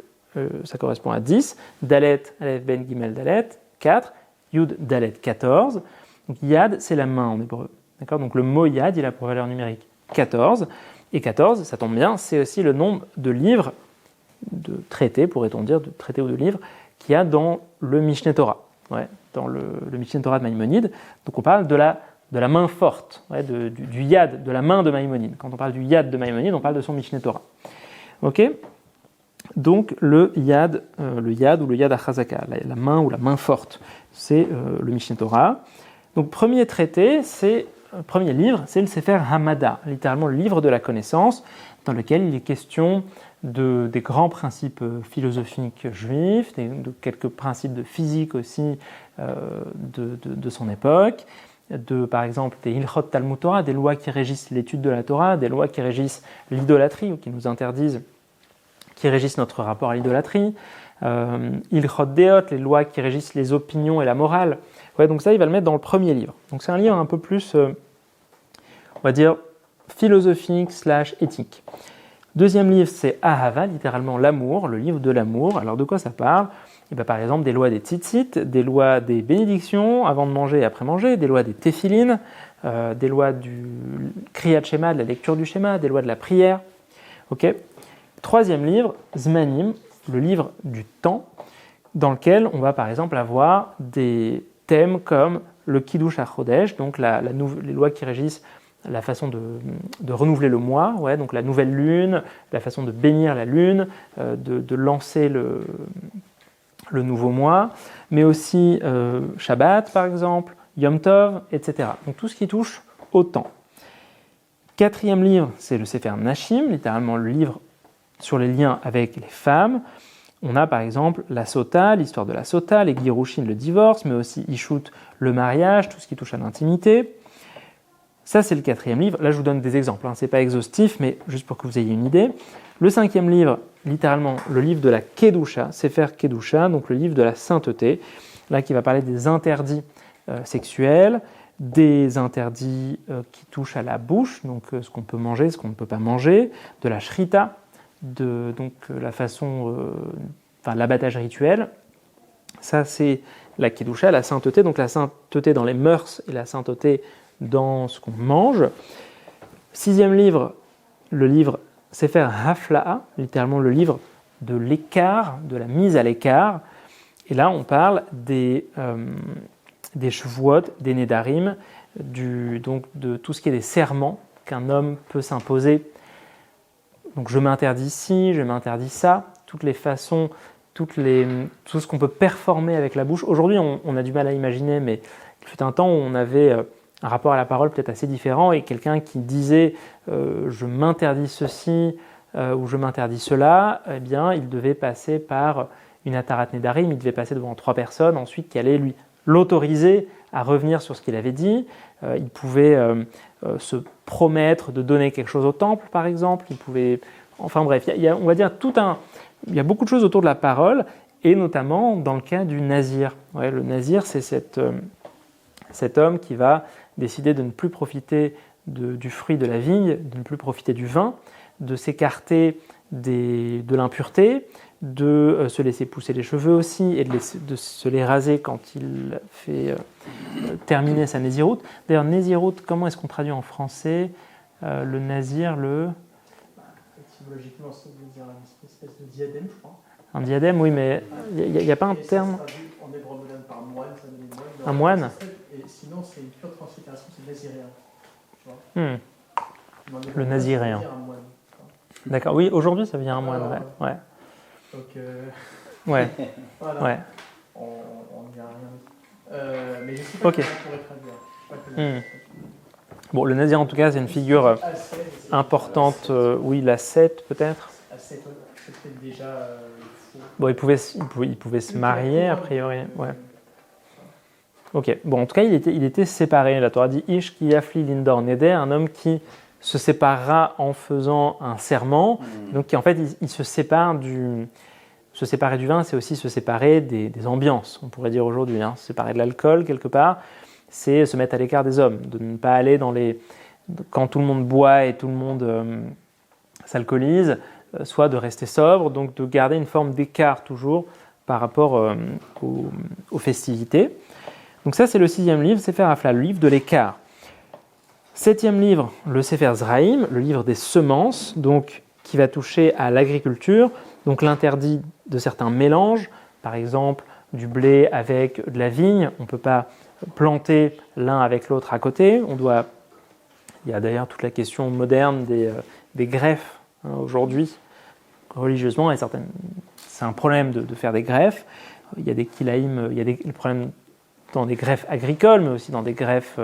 ça correspond à 10. Dalet, Aleph, Ben, Gimel, Dalet, 4. Yud, Dalet, 14. Donc Yad c'est la main en hébreu. D'accord, donc le mot Yad, il a pour valeur numérique 14. Et 14, ça tombe bien, c'est aussi le nombre de livres, de traités, pourrait-on dire, de traités ou de livres, qu'il y a dans le Mishneh Torah, ouais, dans le Mishneh Torah de Maïmonide. Donc on parle de la main forte, ouais, du Yad, de la main de Maïmonide. Quand on parle du Yad de Maïmonide, on parle de son Mishneh Torah. Ok ? Donc le Yad ou le Yad HaChazaka, la main ou la main forte, c'est le Mishneh Torah. Donc premier livre, c'est le Sefer Hamada, littéralement le livre de la connaissance, dans lequel il est question des grands principes philosophiques juifs, de quelques principes de physique aussi de son époque, par exemple des Hilchot Talmud Torah, des lois qui régissent l'étude de la Torah, des lois qui régissent l'idolâtrie ou qui nous interdisent, qui régissent notre rapport à l'idolâtrie, Hilchot Deot, les lois qui régissent les opinions et la morale. Ouais, donc ça, il va le mettre dans le premier livre. Donc c'est un livre un peu plus, on va dire, philosophique / éthique. Deuxième livre, c'est Ahava, littéralement l'amour, le livre de l'amour. Alors de quoi ça parle ? Et bien, par exemple, des lois des tzitzit, des lois des bénédictions avant de manger et après manger, des lois des téphilines, des lois du kriyat shema, de la lecture du schéma, des lois de la prière. Okay. Troisième livre, Zmanim, le livre du temps, dans lequel on va par exemple avoir des thèmes comme le Kiddush HaChodesh, donc les lois qui régissent la façon de renouveler le mois, ouais, donc la nouvelle lune, la façon de bénir la lune, de lancer le nouveau mois, mais aussi Shabbat par exemple, Yom Tov, etc. Donc tout ce qui touche au temps. Quatrième livre, c'est le Sefer Nashim, littéralement le livre sur les liens avec les femmes. On a par exemple la Sota, l'histoire de la Sota, les Girushin, le divorce, mais aussi Ishut, le mariage, tout ce qui touche à l'intimité. Ça, c'est le quatrième livre. Là, je vous donne des exemples. Ce n'est pas exhaustif, mais juste pour que vous ayez une idée. Le cinquième livre, littéralement, le livre de la Kedusha, Sefer Kedusha, donc le livre de la sainteté, là qui va parler des interdits sexuels, des interdits qui touchent à la bouche, donc ce qu'on peut manger, ce qu'on ne peut pas manger, de la shrita, donc la façon, l'abattage rituel. Ça, c'est la Kedusha, la sainteté, donc la sainteté dans les mœurs et la sainteté dans ce qu'on mange. Sixième livre, le livre Sefer Hafla'a, littéralement le livre de l'écart, de la mise à l'écart. Et là, on parle des Shavuot, des Nedarim, donc de tout ce qui est des serments qu'un homme peut s'imposer. Donc je m'interdis ci, je m'interdis ça, toutes les façons, tout ce qu'on peut performer avec la bouche. Aujourd'hui, on a du mal à imaginer, mais il fut un temps où on avait un rapport à la parole peut-être assez différent, et quelqu'un qui disait je m'interdis ceci ou je m'interdis cela, eh bien il devait passer par une Atarat Nedarim, il devait passer devant 3 personnes ensuite qui allaient lui l'autoriser à revenir sur ce qu'il avait dit. Il pouvait se promettre de donner quelque chose au temple, par exemple. Il pouvait, enfin bref, il y a, on va dire il y a beaucoup de choses autour de la parole, et notamment dans le cas du nazir. Ouais, le nazir, c'est cet homme qui va décider de ne plus profiter du fruit de la vigne, de ne plus profiter du vin, de s'écarter de l'impureté, de se laisser pousser les cheveux aussi et de se les raser quand il fait terminer sa Nézirout. D'ailleurs, Nézirout, comment est-ce qu'on traduit en français le nazir, Étymologiquement, ça veut dire une espèce de diadème, je crois. Un diadème, oui, mais il n'y a pas un Et terme. ça se traduit en hébreu moderne par moine, ça donne moine. Un moine. Et sinon, c'est une pure translittération, c'est naziréen. Tu vois. Hmm. Mais en hébreu Le moderne, naziréen. ça veut dire un moine, tu vois. D'accord, oui, aujourd'hui ça vient un moine, ouais. Donc, Ouais, voilà. ouais. On n'y a rien. Mais je ne sais pas Ok. comment on pourrait traduire. Je sais pas comment on pourrait traduire. Bon, le nazir en tout cas, c'est une figure Ascète, c'est- importante, oui, la 7 peut-être. Ascète, c'est peut-être déjà faux. Bon, il pouvait se marier a priori, ouais. Ok, bon, en tout cas, il était séparé. La Torah dit Ish ki yafli lindor neder, un homme qui se séparera en faisant un serment. Donc, en fait, il se sépare se séparer du vin, c'est aussi se séparer des ambiances, on pourrait dire aujourd'hui. Se séparer de l'alcool, quelque part, c'est se mettre à l'écart des hommes, de ne pas aller quand tout le monde boit et tout le monde s'alcoolise, soit de rester sobre, donc de garder une forme d'écart toujours par rapport aux festivités. Donc ça, c'est le 6e livre, Sefer Hafla, le livre de l'écart. 7e livre, le Sefer Zraïm, le livre des semences, donc qui va toucher à l'agriculture, donc l'interdit de certains mélanges, par exemple du blé avec de la vigne, on ne peut pas planter l'un avec l'autre à côté, il y a d'ailleurs toute la question moderne des greffes aujourd'hui, religieusement, c'est un problème de faire des greffes, il y a des kilaïm, il y a des problèmes dans des greffes agricoles, mais aussi dans des greffes,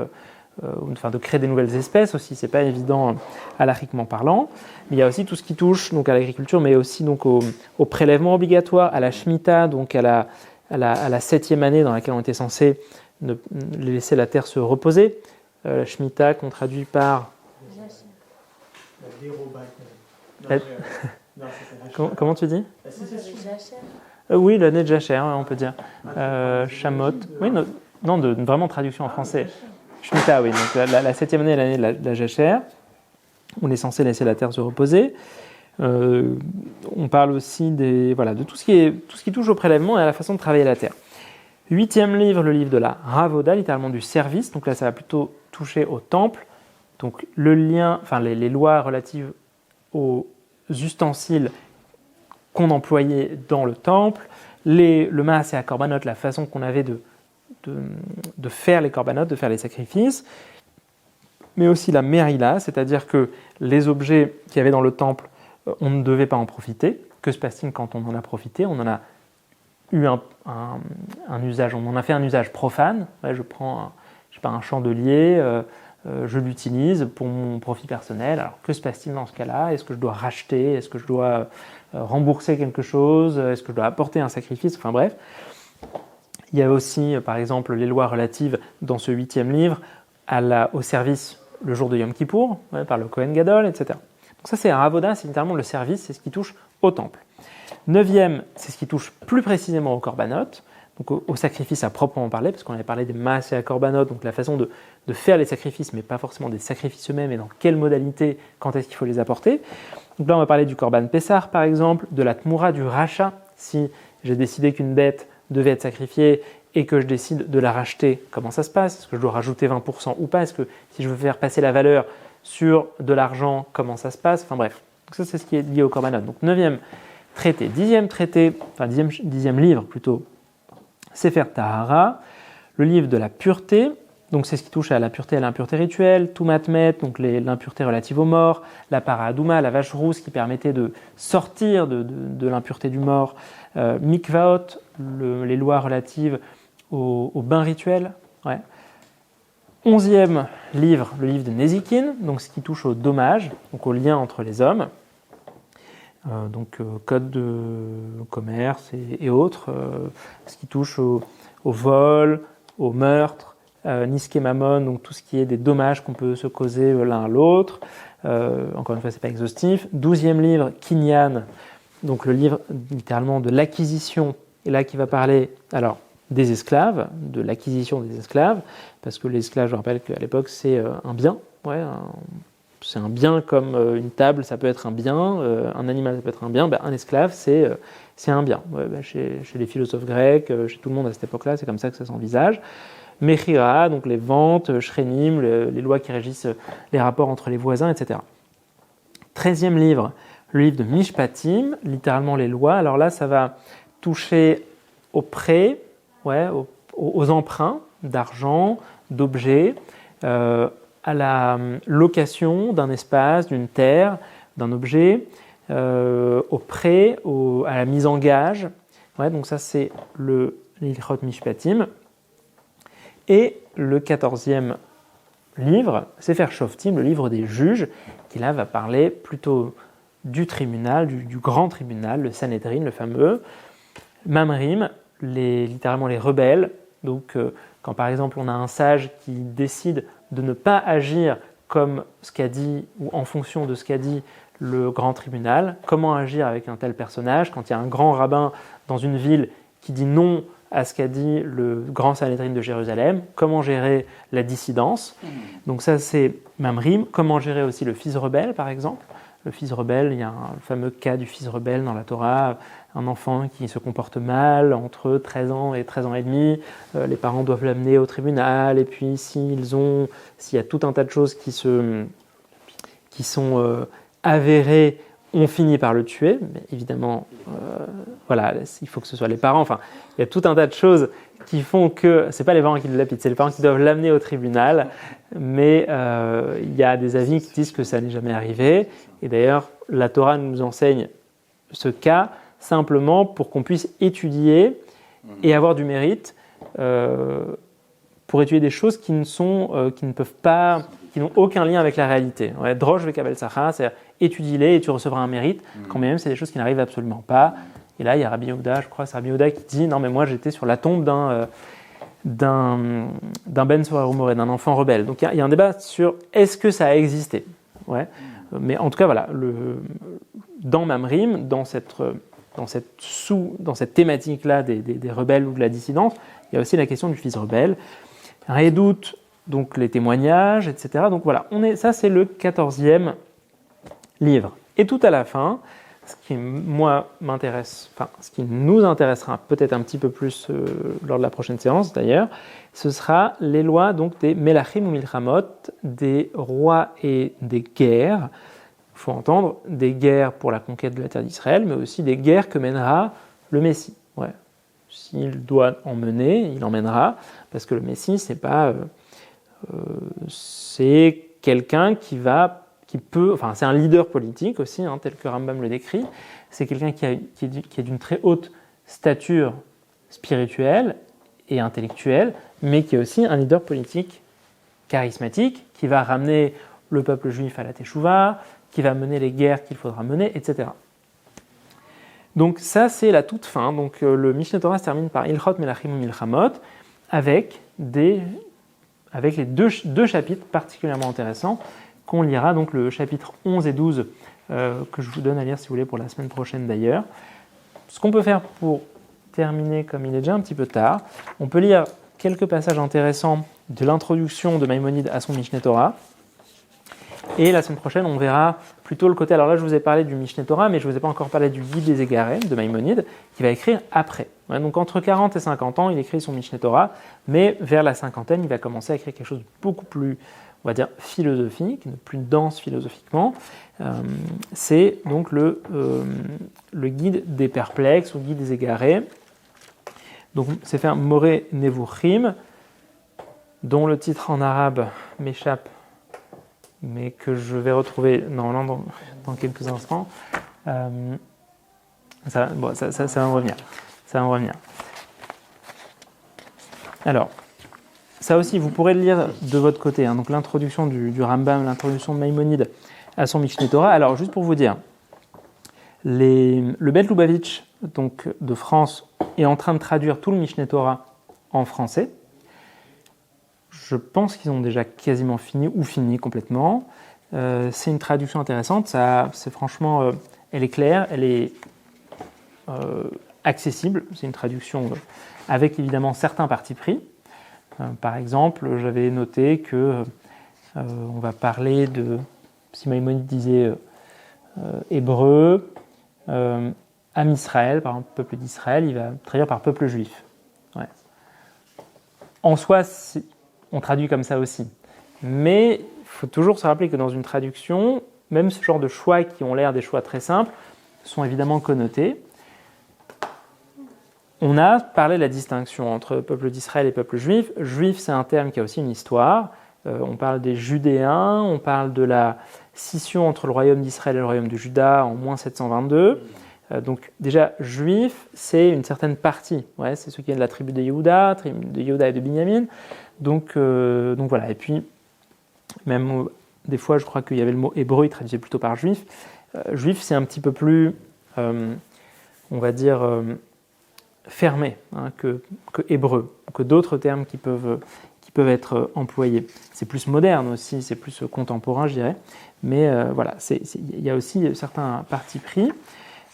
de créer des nouvelles espèces aussi, c'est pas évident halakhiquement parlant. Mais il y a aussi tout ce qui touche donc à l'agriculture, mais aussi donc au prélèvement obligatoire, à la shemitah, donc à la 7e année dans laquelle on était censé laisser la terre se reposer. La shemitah qu'on traduit par La déroba. La- Non, c'est ça. comment tu dis? La sécession. Oui, l'année de Jacher, on peut dire. Shamot. Oui, non, vraiment traduction en français. Shemitah, oui. Donc la 7e année est l'année de la Jacher. On est censé laisser la terre se reposer. On parle aussi de tout ce qui touche au prélèvement et à la façon de travailler la terre. 8e livre, le livre de la Ravoda, littéralement du service. Donc là, ça va plutôt toucher au temple. Donc le lien, les lois relatives aux ustensiles qu'on employait dans le temple, le maaseh à korbanot, la façon qu'on avait de faire les korbanot, de faire les sacrifices, mais aussi la merila, c'est-à-dire que les objets qu'il y avait dans le temple, on ne devait pas en profiter. Que se passe-t-il quand on en a profité? On en a eu un usage, on en a fait un usage profane. Je prends un chandelier, je l'utilise pour mon profit personnel. Alors que se passe-t-il dans ce cas-là? Est-ce que je dois racheter? Est-ce que je dois rembourser quelque chose? Est-ce que je dois apporter un sacrifice? Enfin bref. Il y a aussi, par exemple, les lois relatives dans ce 8e livre au service le jour de Yom Kippour, par le Kohen Gadol, etc. Donc ça, c'est un avoda, c'est littéralement le service, c'est ce qui touche au temple. 9e, c'est ce qui touche plus précisément au korbanot, donc au sacrifice à proprement parler, parce qu'on avait parlé des maaseh à korbanot, donc la façon de faire les sacrifices, mais pas forcément des sacrifices eux-mêmes, et dans quelle modalité, quand est-ce qu'il faut les apporter. Donc là, on va parler du korban pessar, par exemple, de la tmoura, du rachat, si j'ai décidé qu'une bête devait être sacrifiée et que je décide de la racheter, comment ça se passe? Est-ce que je dois rajouter 20% ou pas? Est-ce que si je veux faire passer la valeur sur de l'argent, comment ça se passe? Enfin bref, donc ça c'est ce qui est lié au korbanot. Donc 9e traité, 10e livre plutôt, Sefer Tahara, le livre de la pureté. Donc c'est ce qui touche à la pureté et à l'impureté rituelle, Tumatmet, donc l'impureté relative aux morts, la Paradouma, la vache rousse qui permettait de sortir de l'impureté du mort, Mikvaot, les lois relatives au bain rituel. Ouais. 11e livre, le livre de Nezikin, donc ce qui touche au dommage, donc au lien entre les hommes. Code de commerce et autres, ce qui touche au vol, au meurtre, Niske Mammon, donc tout ce qui est des dommages qu'on peut se causer l'un à l'autre. Encore une fois, ce n'est pas exhaustif. 12e livre, Kinyan, donc le livre littéralement de l'acquisition, et là qui va parler des esclaves, de l'acquisition des esclaves, parce que l'esclave, je rappelle qu'à l'époque, c'est un bien, c'est un bien comme une table, ça peut être un bien, un animal, ça peut être un bien, un esclave, c'est un bien. Chez les philosophes grecs, chez tout le monde à cette époque-là, c'est comme ça que ça s'envisage. Mechira, donc les ventes, Shrenim, les lois qui régissent les rapports entre les voisins, etc. 13e livre, le livre de Mishpatim, littéralement les lois. Alors là, ça va toucher aux prêts, aux emprunts d'argent, d'objets, à la location d'un espace, d'une terre, d'un objet, au prêt, à la mise en gage. Donc ça, c'est le l'Ilchot Mishpatim. Et le 14e livre, Sefer Shoftim, le livre des juges, qui là va parler plutôt du tribunal, du grand tribunal, le Sanhedrin, le fameux. Mamrim, littéralement les rebelles. Donc quand par exemple on a un sage qui décide de ne pas agir comme ce qu'a dit, ou en fonction de ce qu'a dit le grand tribunal, comment agir avec un tel personnage, quand il y a un grand rabbin dans une ville qui dit non à ce qu'a dit le grand Sanhedrin de Jérusalem, comment gérer la dissidence. Donc ça c'est Mamrim. Comment gérer aussi le fils rebelle par exemple. Le fils rebelle, il y a un fameux cas du fils rebelle dans la Torah, un enfant qui se comporte mal entre 13 ans et 13 ans et demi, les parents doivent l'amener au tribunal, et puis s'il y a tout un tas de choses qui sont avérées, on finit par le tuer. Mais évidemment, il faut que ce soit les parents. Enfin, il y a tout un tas de choses qui font que c'est pas les parents qui le lapident, c'est les parents qui doivent l'amener au tribunal. Mais il y a des avis qui disent que ça n'est jamais arrivé. Et d'ailleurs, la Torah nous enseigne ce cas simplement pour qu'on puisse étudier et avoir du mérite pour étudier des choses qui n'ont aucun lien avec la réalité. Drosh vekabel sachar, c'est-à-dire étudie-les et tu recevras un mérite, quand même c'est des choses qui n'arrivent absolument pas. Et là, il y a Rabbi Yehuda, je crois, c'est Rabbi Yehuda qui dit « Non, mais moi, j'étais sur la tombe d'un Ben Sorarumoré, d'un enfant rebelle. » Donc, il y a un débat sur est-ce que ça a existé. Mais en tout cas, voilà, dans Mamrim, dans cette thématique-là des rebelles ou de la dissidence, il y a aussi la question du fils rebelle. Rédoute, donc les témoignages, etc. Donc voilà, ça c'est le 14e livre. Et tout à la fin, ce qui nous intéressera peut-être un petit peu plus lors de la prochaine séance d'ailleurs, ce sera les lois donc des Melachim ou Milchamot, des rois et des guerres. Il faut entendre des guerres pour la conquête de la terre d'Israël, mais aussi des guerres que mènera le Messie. S'il doit en mener, il en mènera, parce que le Messie, c'est quelqu'un c'est un leader politique aussi, tel que Rambam le décrit. C'est quelqu'un qui est d'une très haute stature spirituelle et intellectuelle, mais qui est aussi un leader politique charismatique, qui va ramener le peuple juif à la Teshuvah, qui va mener les guerres qu'il faudra mener, etc. Donc ça, c'est la toute fin. Donc le Mishneh Torah se termine par Ilchot Melachim Milchamot, avec les deux chapitres particulièrement intéressants qu'on lira, donc le chapitre 11 et 12, que je vous donne à lire si vous voulez pour la semaine prochaine d'ailleurs. Ce qu'on peut faire pour terminer, comme il est déjà un petit peu tard, on peut lire quelques passages intéressants de l'introduction de Maïmonide à son Mishneh Torah. Et la semaine prochaine, on verra plutôt le côté... Alors là, je vous ai parlé du Mishneh Torah, mais je ne vous ai pas encore parlé du Guide des Égarés de Maïmonide, qui va écrire après. Donc entre 40 et 50 ans, il écrit son Mishneh Torah, mais vers la cinquantaine, il va commencer à écrire quelque chose de beaucoup plus, on va dire, philosophique, plus dense philosophiquement. C'est donc le Guide des Perplexes, ou Guide des Égarés. Donc c'est fait un Moré Nevuchim, dont le titre en arabe m'échappe, mais que je vais retrouver normalement dans quelques instants. Ça va me revenir. Ça va me revenir. Alors, ça aussi, vous pourrez le lire de votre côté. Donc l'introduction du Rambam, l'introduction de Maïmonide à son Mishneh Torah. Alors, juste pour vous dire, le Bet Lubavitch donc, de France est en train de traduire tout le Mishneh Torah en français. Je pense qu'ils ont déjà quasiment fini ou fini complètement. C'est une traduction intéressante. C'est franchement, elle est claire, elle est accessible. C'est une traduction avec évidemment certains partis pris. Par exemple, j'avais noté que on va parler de si Maïmonide disait hébreu, Am Israël, par exemple, peuple d'Israël, il va traduire par peuple juif. Ouais. En soi, on traduit comme ça aussi. Mais il faut toujours se rappeler que dans une traduction, même ce genre de choix qui ont l'air des choix très simples, sont évidemment connotés. On a parlé de la distinction entre peuple d'Israël et peuple juif. Juif, c'est un terme qui a aussi une histoire. On parle des Judéens, on parle de la scission entre le royaume d'Israël et le royaume de Juda en moins 722. Donc déjà, juif, c'est une certaine partie. Ouais, c'est ceux qui viennent de la tribu de Yehuda et de Binyamin. Donc voilà. Et puis, même des fois, je crois qu'il y avait le mot hébreu, il traduisait plutôt par juif. Juif, c'est un petit peu plus, on va dire, fermé que hébreu, que d'autres termes qui peuvent être employés. C'est plus moderne aussi, c'est plus contemporain, je dirais. Mais voilà, il y a aussi certains partis pris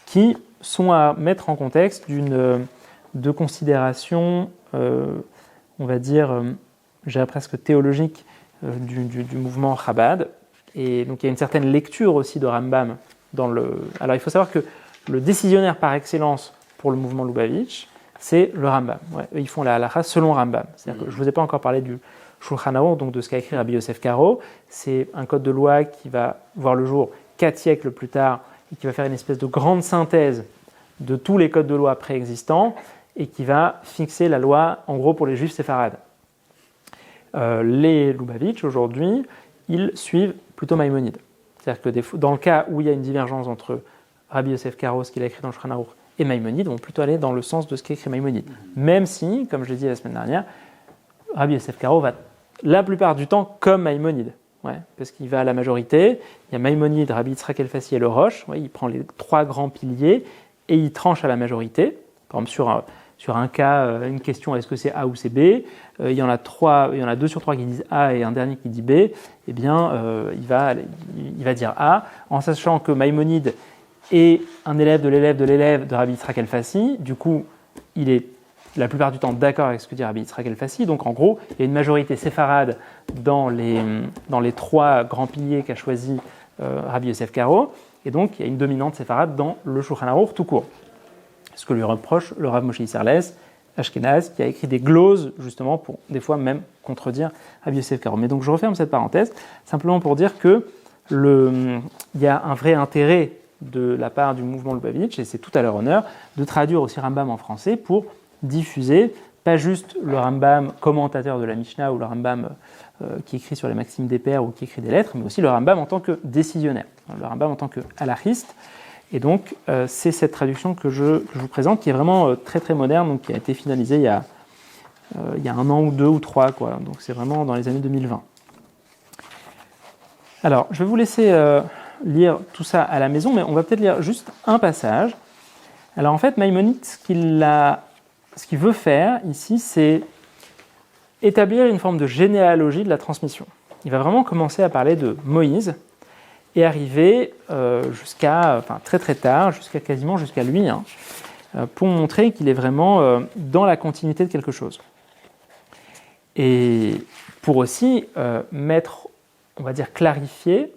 qui sont à mettre en contexte de considération, on va dire, je dirais presque théologique du mouvement Chabad. Et donc il y a une certaine lecture aussi de Rambam Alors il faut savoir que le décisionnaire par excellence pour le mouvement Lubavitch, c'est le Rambam. Ouais, ils font la halakha selon Rambam. C'est-à-dire que je ne vous ai pas encore parlé du Shulchan Aruch, donc de ce qu'a écrit Rabbi Yosef Karo. C'est un code de loi qui va voir le jour 4 siècles plus tard et qui va faire une espèce de grande synthèse de tous les codes de loi préexistants et qui va fixer la loi, en gros, pour les juifs séfarades. Les Lubavitch, aujourd'hui, ils suivent plutôt Maïmonide. C'est-à-dire que dans le cas où il y a une divergence entre Rabbi Yosef Karo, ce qu'il a écrit dans le Shulchan Aruch, et Maïmonide, vont plutôt aller dans le sens de ce qu'a écrit Maïmonide. Même si, comme je l'ai dit la semaine dernière, Rabbi Yosef Karo va la plupart du temps comme Maïmonide. Ouais, parce qu'il va à la majorité. Il y a Maïmonide, Rabbi Yitzhak Elfassi et le Roche. Ouais, il prend les 3 grands piliers et il tranche à la majorité. Par exemple, sur un cas, une question, est-ce que c'est A ou c'est B, il y en a 2 sur 3 qui disent A et un dernier qui dit B. Eh bien, il va dire A, en sachant que Maïmonide est un élève de Rabbi Yitzhak Elfassi. Du coup, il est la plupart du temps d'accord avec ce que dit Rabbi Yitzhak Elfassi. Donc en gros, il y a une majorité séfarade dans les 3 grands piliers qu'a choisi Rabbi Yosef Karo. Et donc, il y a une dominante séfarade dans le Shulchan Aruch tout court. Ce que lui reproche le Rav Moshe Isserles, Ashkenaz, qui a écrit des gloses, justement, pour des fois même contredire Rabbi Yosef Karo. Mais donc je referme cette parenthèse, simplement pour dire qu'il y a un vrai intérêt de la part du mouvement Lubavitch, et c'est tout à leur honneur, de traduire aussi Rambam en français pour diffuser, pas juste le Rambam commentateur de la Mishnah ou le Rambam qui écrit sur les maximes des pères ou qui écrit des lettres, mais aussi le Rambam en tant que décisionnaire, le Rambam en tant que halachiste. Et donc, c'est cette traduction que je vous présente, qui est vraiment très très moderne, donc qui a été finalisée il y a 1 an ou 2 ou 3, quoi. Donc c'est vraiment dans les années 2020. Alors, je vais vous laisser lire tout ça à la maison, mais on va peut-être lire juste un passage. Alors en fait, Maïmonide, ce qu'il veut faire ici, c'est établir une forme de généalogie de la transmission. Il va vraiment commencer à parler de Moïse et arriver très très tard, quasiment jusqu'à lui, pour montrer qu'il est vraiment dans la continuité de quelque chose. Et pour aussi on va dire clarifier,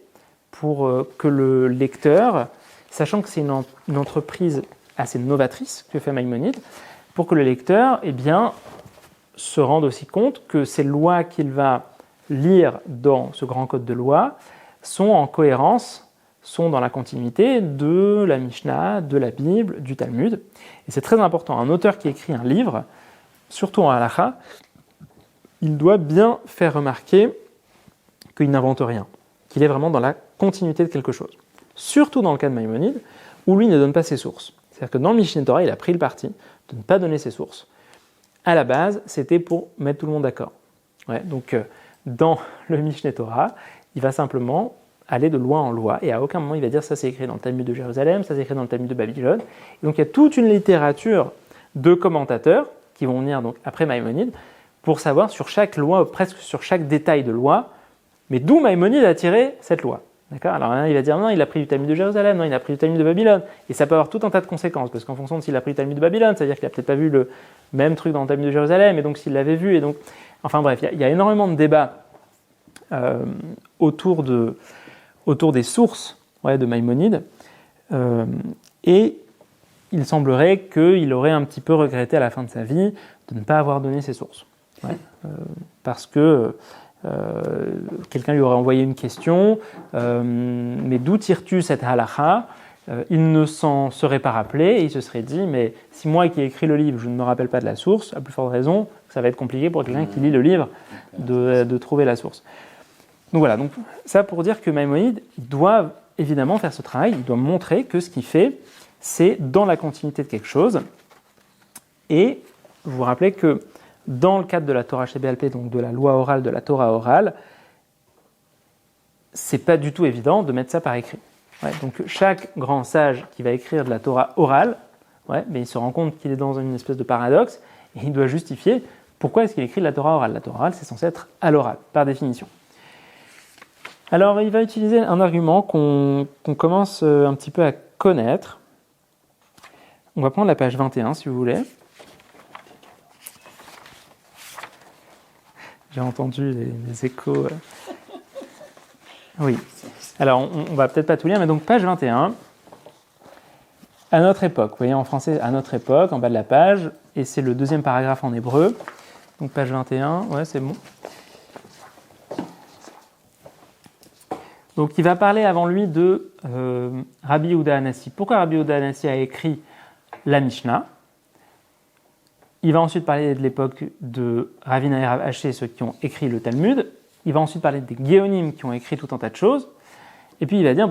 pour que le lecteur, sachant que c'est une entreprise assez novatrice que fait Maïmonide, pour que le lecteur se rende aussi compte que ces lois qu'il va lire dans ce grand code de loi sont en cohérence, sont dans la continuité de la Mishnah, de la Bible, du Talmud. Et c'est très important. Un auteur qui écrit un livre, surtout en halakha, il doit bien faire remarquer qu'il n'invente rien, qu'il est vraiment dans la continuité de quelque chose. Surtout dans le cas de Maïmonide, où lui ne donne pas ses sources. C'est-à-dire que dans le Mishneh Torah, il a pris le parti de ne pas donner ses sources. À la base, c'était pour mettre tout le monde d'accord. Ouais, donc, dans le Mishneh Torah, il va simplement aller de loi en loi, et à aucun moment il va dire ça c'est écrit dans le Talmud de Jérusalem, ça c'est écrit dans le Talmud de Babylone. Et donc il y a toute une littérature de commentateurs qui vont venir donc après Maïmonide pour savoir sur chaque loi, presque sur chaque détail de loi, mais d'où Maïmonide a tiré cette loi. D'accord ? Alors il va dire non, il a pris du Talmud de Jérusalem, non, il a pris du Talmud de Babylone, et ça peut avoir tout un tas de conséquences, parce qu'en fonction de s'il a pris du Talmud de Babylone, c'est-à-dire qu'il n'a peut-être pas vu le même truc dans le Talmud de Jérusalem, et donc s'il l'avait vu, et donc, enfin bref, il y a énormément de débats autour de autour des sources de Maïmonide. Et il semblerait qu'il aurait un petit peu regretté à la fin de sa vie de ne pas avoir donné ses sources. Parce que quelqu'un lui aurait envoyé une question, mais d'où tires-tu cette halakha ? Il ne s'en serait pas rappelé et il se serait dit, mais si moi qui ai écrit le livre, je ne me rappelle pas de la source, à plus forte raison, ça va être compliqué pour quelqu'un qui lit le livre de trouver la source. Donc voilà, donc ça pour dire que Maïmonide doit évidemment faire ce travail, il doit montrer que ce qu'il fait, c'est dans la continuité de quelque chose. Et vous vous rappelez que dans le cadre de la Torah Shebéalpé, donc de la loi orale, de la Torah orale, c'est pas du tout évident de mettre ça par écrit. Donc chaque grand sage qui va écrire de la Torah orale, mais il se rend compte qu'il est dans une espèce de paradoxe et il doit justifier pourquoi est-ce qu'il écrit de la Torah orale. La Torah orale, c'est censé être à l'oral, par définition. Alors il va utiliser un argument qu'on commence un petit peu à connaître. On va prendre la page 21 si vous voulez. J'ai entendu les échos. Oui. Alors, on va peut-être pas tout lire, mais donc page 21. À notre époque, vous voyez en français, à notre époque, en bas de la page, et c'est le deuxième paragraphe en hébreu. Donc page 21, c'est bon. Donc il va parler avant lui de Rabbi Yehuda Hanassi. Pourquoi Rabbi Yehuda Hanassi a écrit la Mishnah ? Il va ensuite parler de l'époque de Rav Hina et Rav Ashi, ceux qui ont écrit le Talmud. Il va ensuite parler des Géonim qui ont écrit tout un tas de choses. Et puis il va dire,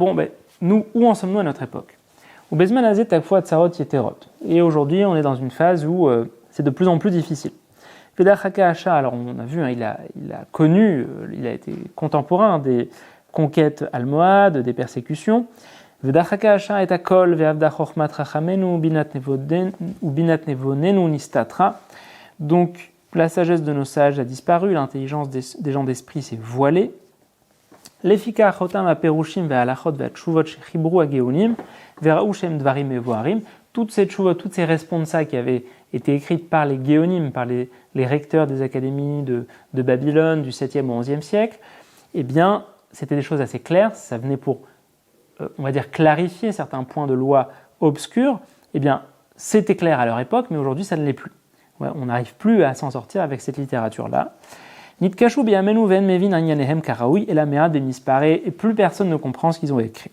nous, où en sommes-nous à notre époque ? Ou Bezman Hazé Takfua Tsarot Yeterot. Et aujourd'hui, on est dans une phase où c'est de plus en plus difficile. Vedachaka Asha, alors on a vu, il a connu, il a été contemporain des conquêtes almohades, des persécutions. Vedachaka Asha et Akol, Veavda Chochmat Rachamenu, Binat Nevonenu Nistatra. Donc, la sagesse de nos sages a disparu, l'intelligence des gens d'esprit s'est voilée. L'efika chotam aperushim ve'alachot ve'atshuvot shechibru ageonim ve'ra'u shem dvarim mevoarim. Toutes ces tshuvot, toutes ces responsas qui avaient été écrites par les géonim, par les recteurs des académies de Babylone du 7e au 11e siècle, eh bien, c'était des choses assez claires. Ça venait pour, on va dire, clarifier certains points de loi obscurs. Eh bien, c'était clair à leur époque, mais aujourd'hui, ça ne l'est plus. On n'arrive plus à s'en sortir avec cette littérature-là. Nitkashu bi'amenu ven mevin anyanehem karaoui et la mea demispare, et plus personne ne comprend ce qu'ils ont écrit.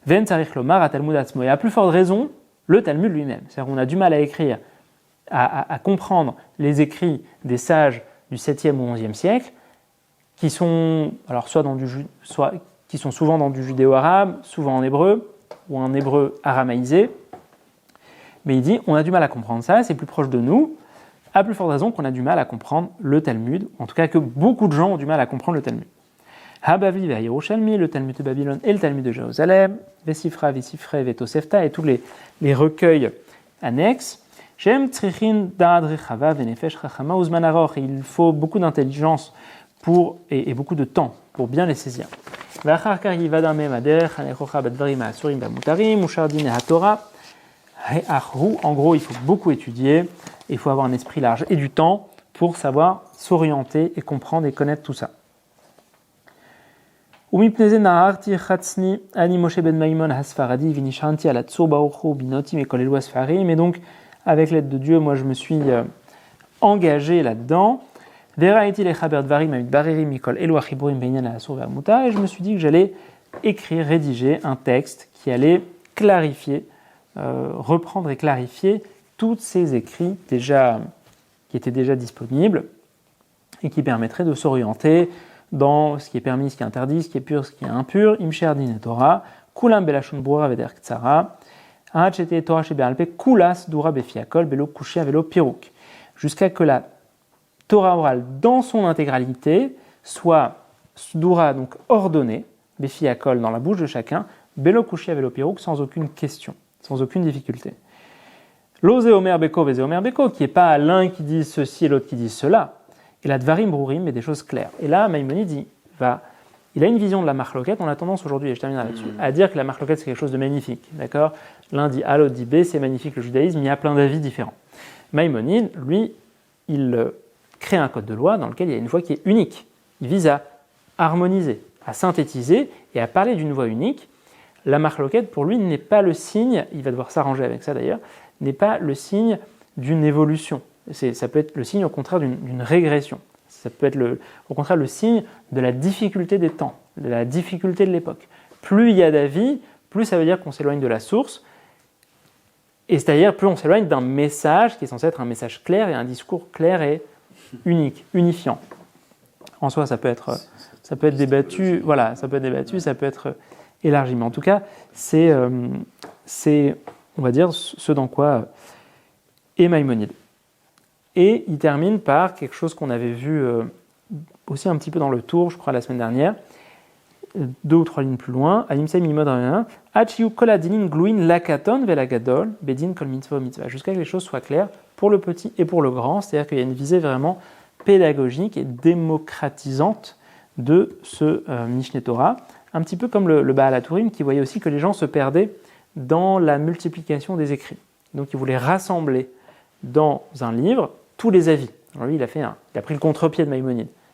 Ven tzarich lomar à Talmud atzmo, et à plus forte raison, le Talmud lui-même. C'est-à-dire qu'on a du mal à écrire, à comprendre les écrits des sages du 7e ou 11e siècle, qui sont, alors qui sont souvent dans du judéo-arabe, souvent en hébreu, ou en hébreu aramaïsé. Mais il dit, on a du mal à comprendre ça, c'est plus proche de nous, à plus forte raison qu'on a du mal à comprendre le Talmud, en tout cas que beaucoup de gens ont du mal à comprendre le Talmud. Ha-Bavli ve'Yerushalmi, le Talmud de Babylone et le Talmud de Jérusalem, Vesifra, Vesifre, Vetosefta et tous les recueils annexes. Shem Tzrichin Da'ad Rechava Venefesh Chachama Uzman Aroch. Il faut beaucoup d'intelligence et beaucoup de temps pour bien les saisir. V'achar kar yivada mem aderech hanechocha badvarim ha'asurim ba'mutarim u'shardin ha'torah. En gros, il faut beaucoup étudier, il faut avoir un esprit large et du temps pour savoir s'orienter et comprendre et connaître tout ça. Et donc, avec l'aide de Dieu, moi je me suis engagé là-dedans. Et je me suis dit que j'allais rédiger un texte qui allait clarifier, reprendre et clarifier tous ces écrits qui étaient déjà disponibles et qui permettraient de s'orienter dans ce qui est permis, ce qui est interdit, ce qui est pur, ce qui est impur. Imsher din Torah, kulam belashon brura veder ktsara, hachete Torah shebealpe, kulas dura befiakol belo kushia velo piruk. Jusqu'à que la Torah orale dans son intégralité soit dura, donc ordonnée, befiakol dans la bouche de chacun, belo kushia velo piruk, sans aucune question, sans aucune difficulté. Lo zeomer beko vezeomer beko, qui n'est pas l'un qui dit ceci et l'autre qui dit cela. Et la dvarim brurim, mais des choses claires. Et là, Maïmonide, il a une vision de la marloquette. On a tendance aujourd'hui, et je terminerai là-dessus, à dire que la marloquette c'est quelque chose de magnifique. D'accord ? L'un dit A, l'autre dit B, c'est magnifique le judaïsme, il y a plein d'avis différents. Maïmonide, lui, il crée un code de loi dans lequel il y a une voie qui est unique. Il vise à harmoniser, à synthétiser et à parler d'une voix unique. La marloquette, pour lui, n'est pas le signe, il va devoir s'arranger avec ça d'ailleurs, n'est pas le signe d'une évolution. Ça peut être le signe au contraire d'une régression. Ça peut être au contraire le signe de la difficulté des temps, de la difficulté de l'époque. Plus il y a d'avis, plus ça veut dire qu'on s'éloigne de la source, et c'est-à-dire plus on s'éloigne d'un message qui est censé être un message clair et un discours clair et unique, unifiant. En soi, ça peut être débattu, voilà, ça peut être débattu, ça peut être élargi. Mais en tout cas, c'est on va dire, ce dans quoi est Maïmonide. Et il termine par quelque chose qu'on avait vu aussi un petit peu dans le tour, je crois, la semaine dernière, 2 ou 3 lignes plus loin, jusqu'à ce que les choses soient claires pour le petit et pour le grand, c'est-à-dire qu'il y a une visée vraiment pédagogique et démocratisante de ce Mishneh Torah, un petit peu comme le Baal HaTurim qui voyait aussi que les gens se perdaient dans la multiplication des écrits. Donc il voulait rassembler dans un livre tous les avis. Alors lui, il a pris le contre-pied de Maïmonide.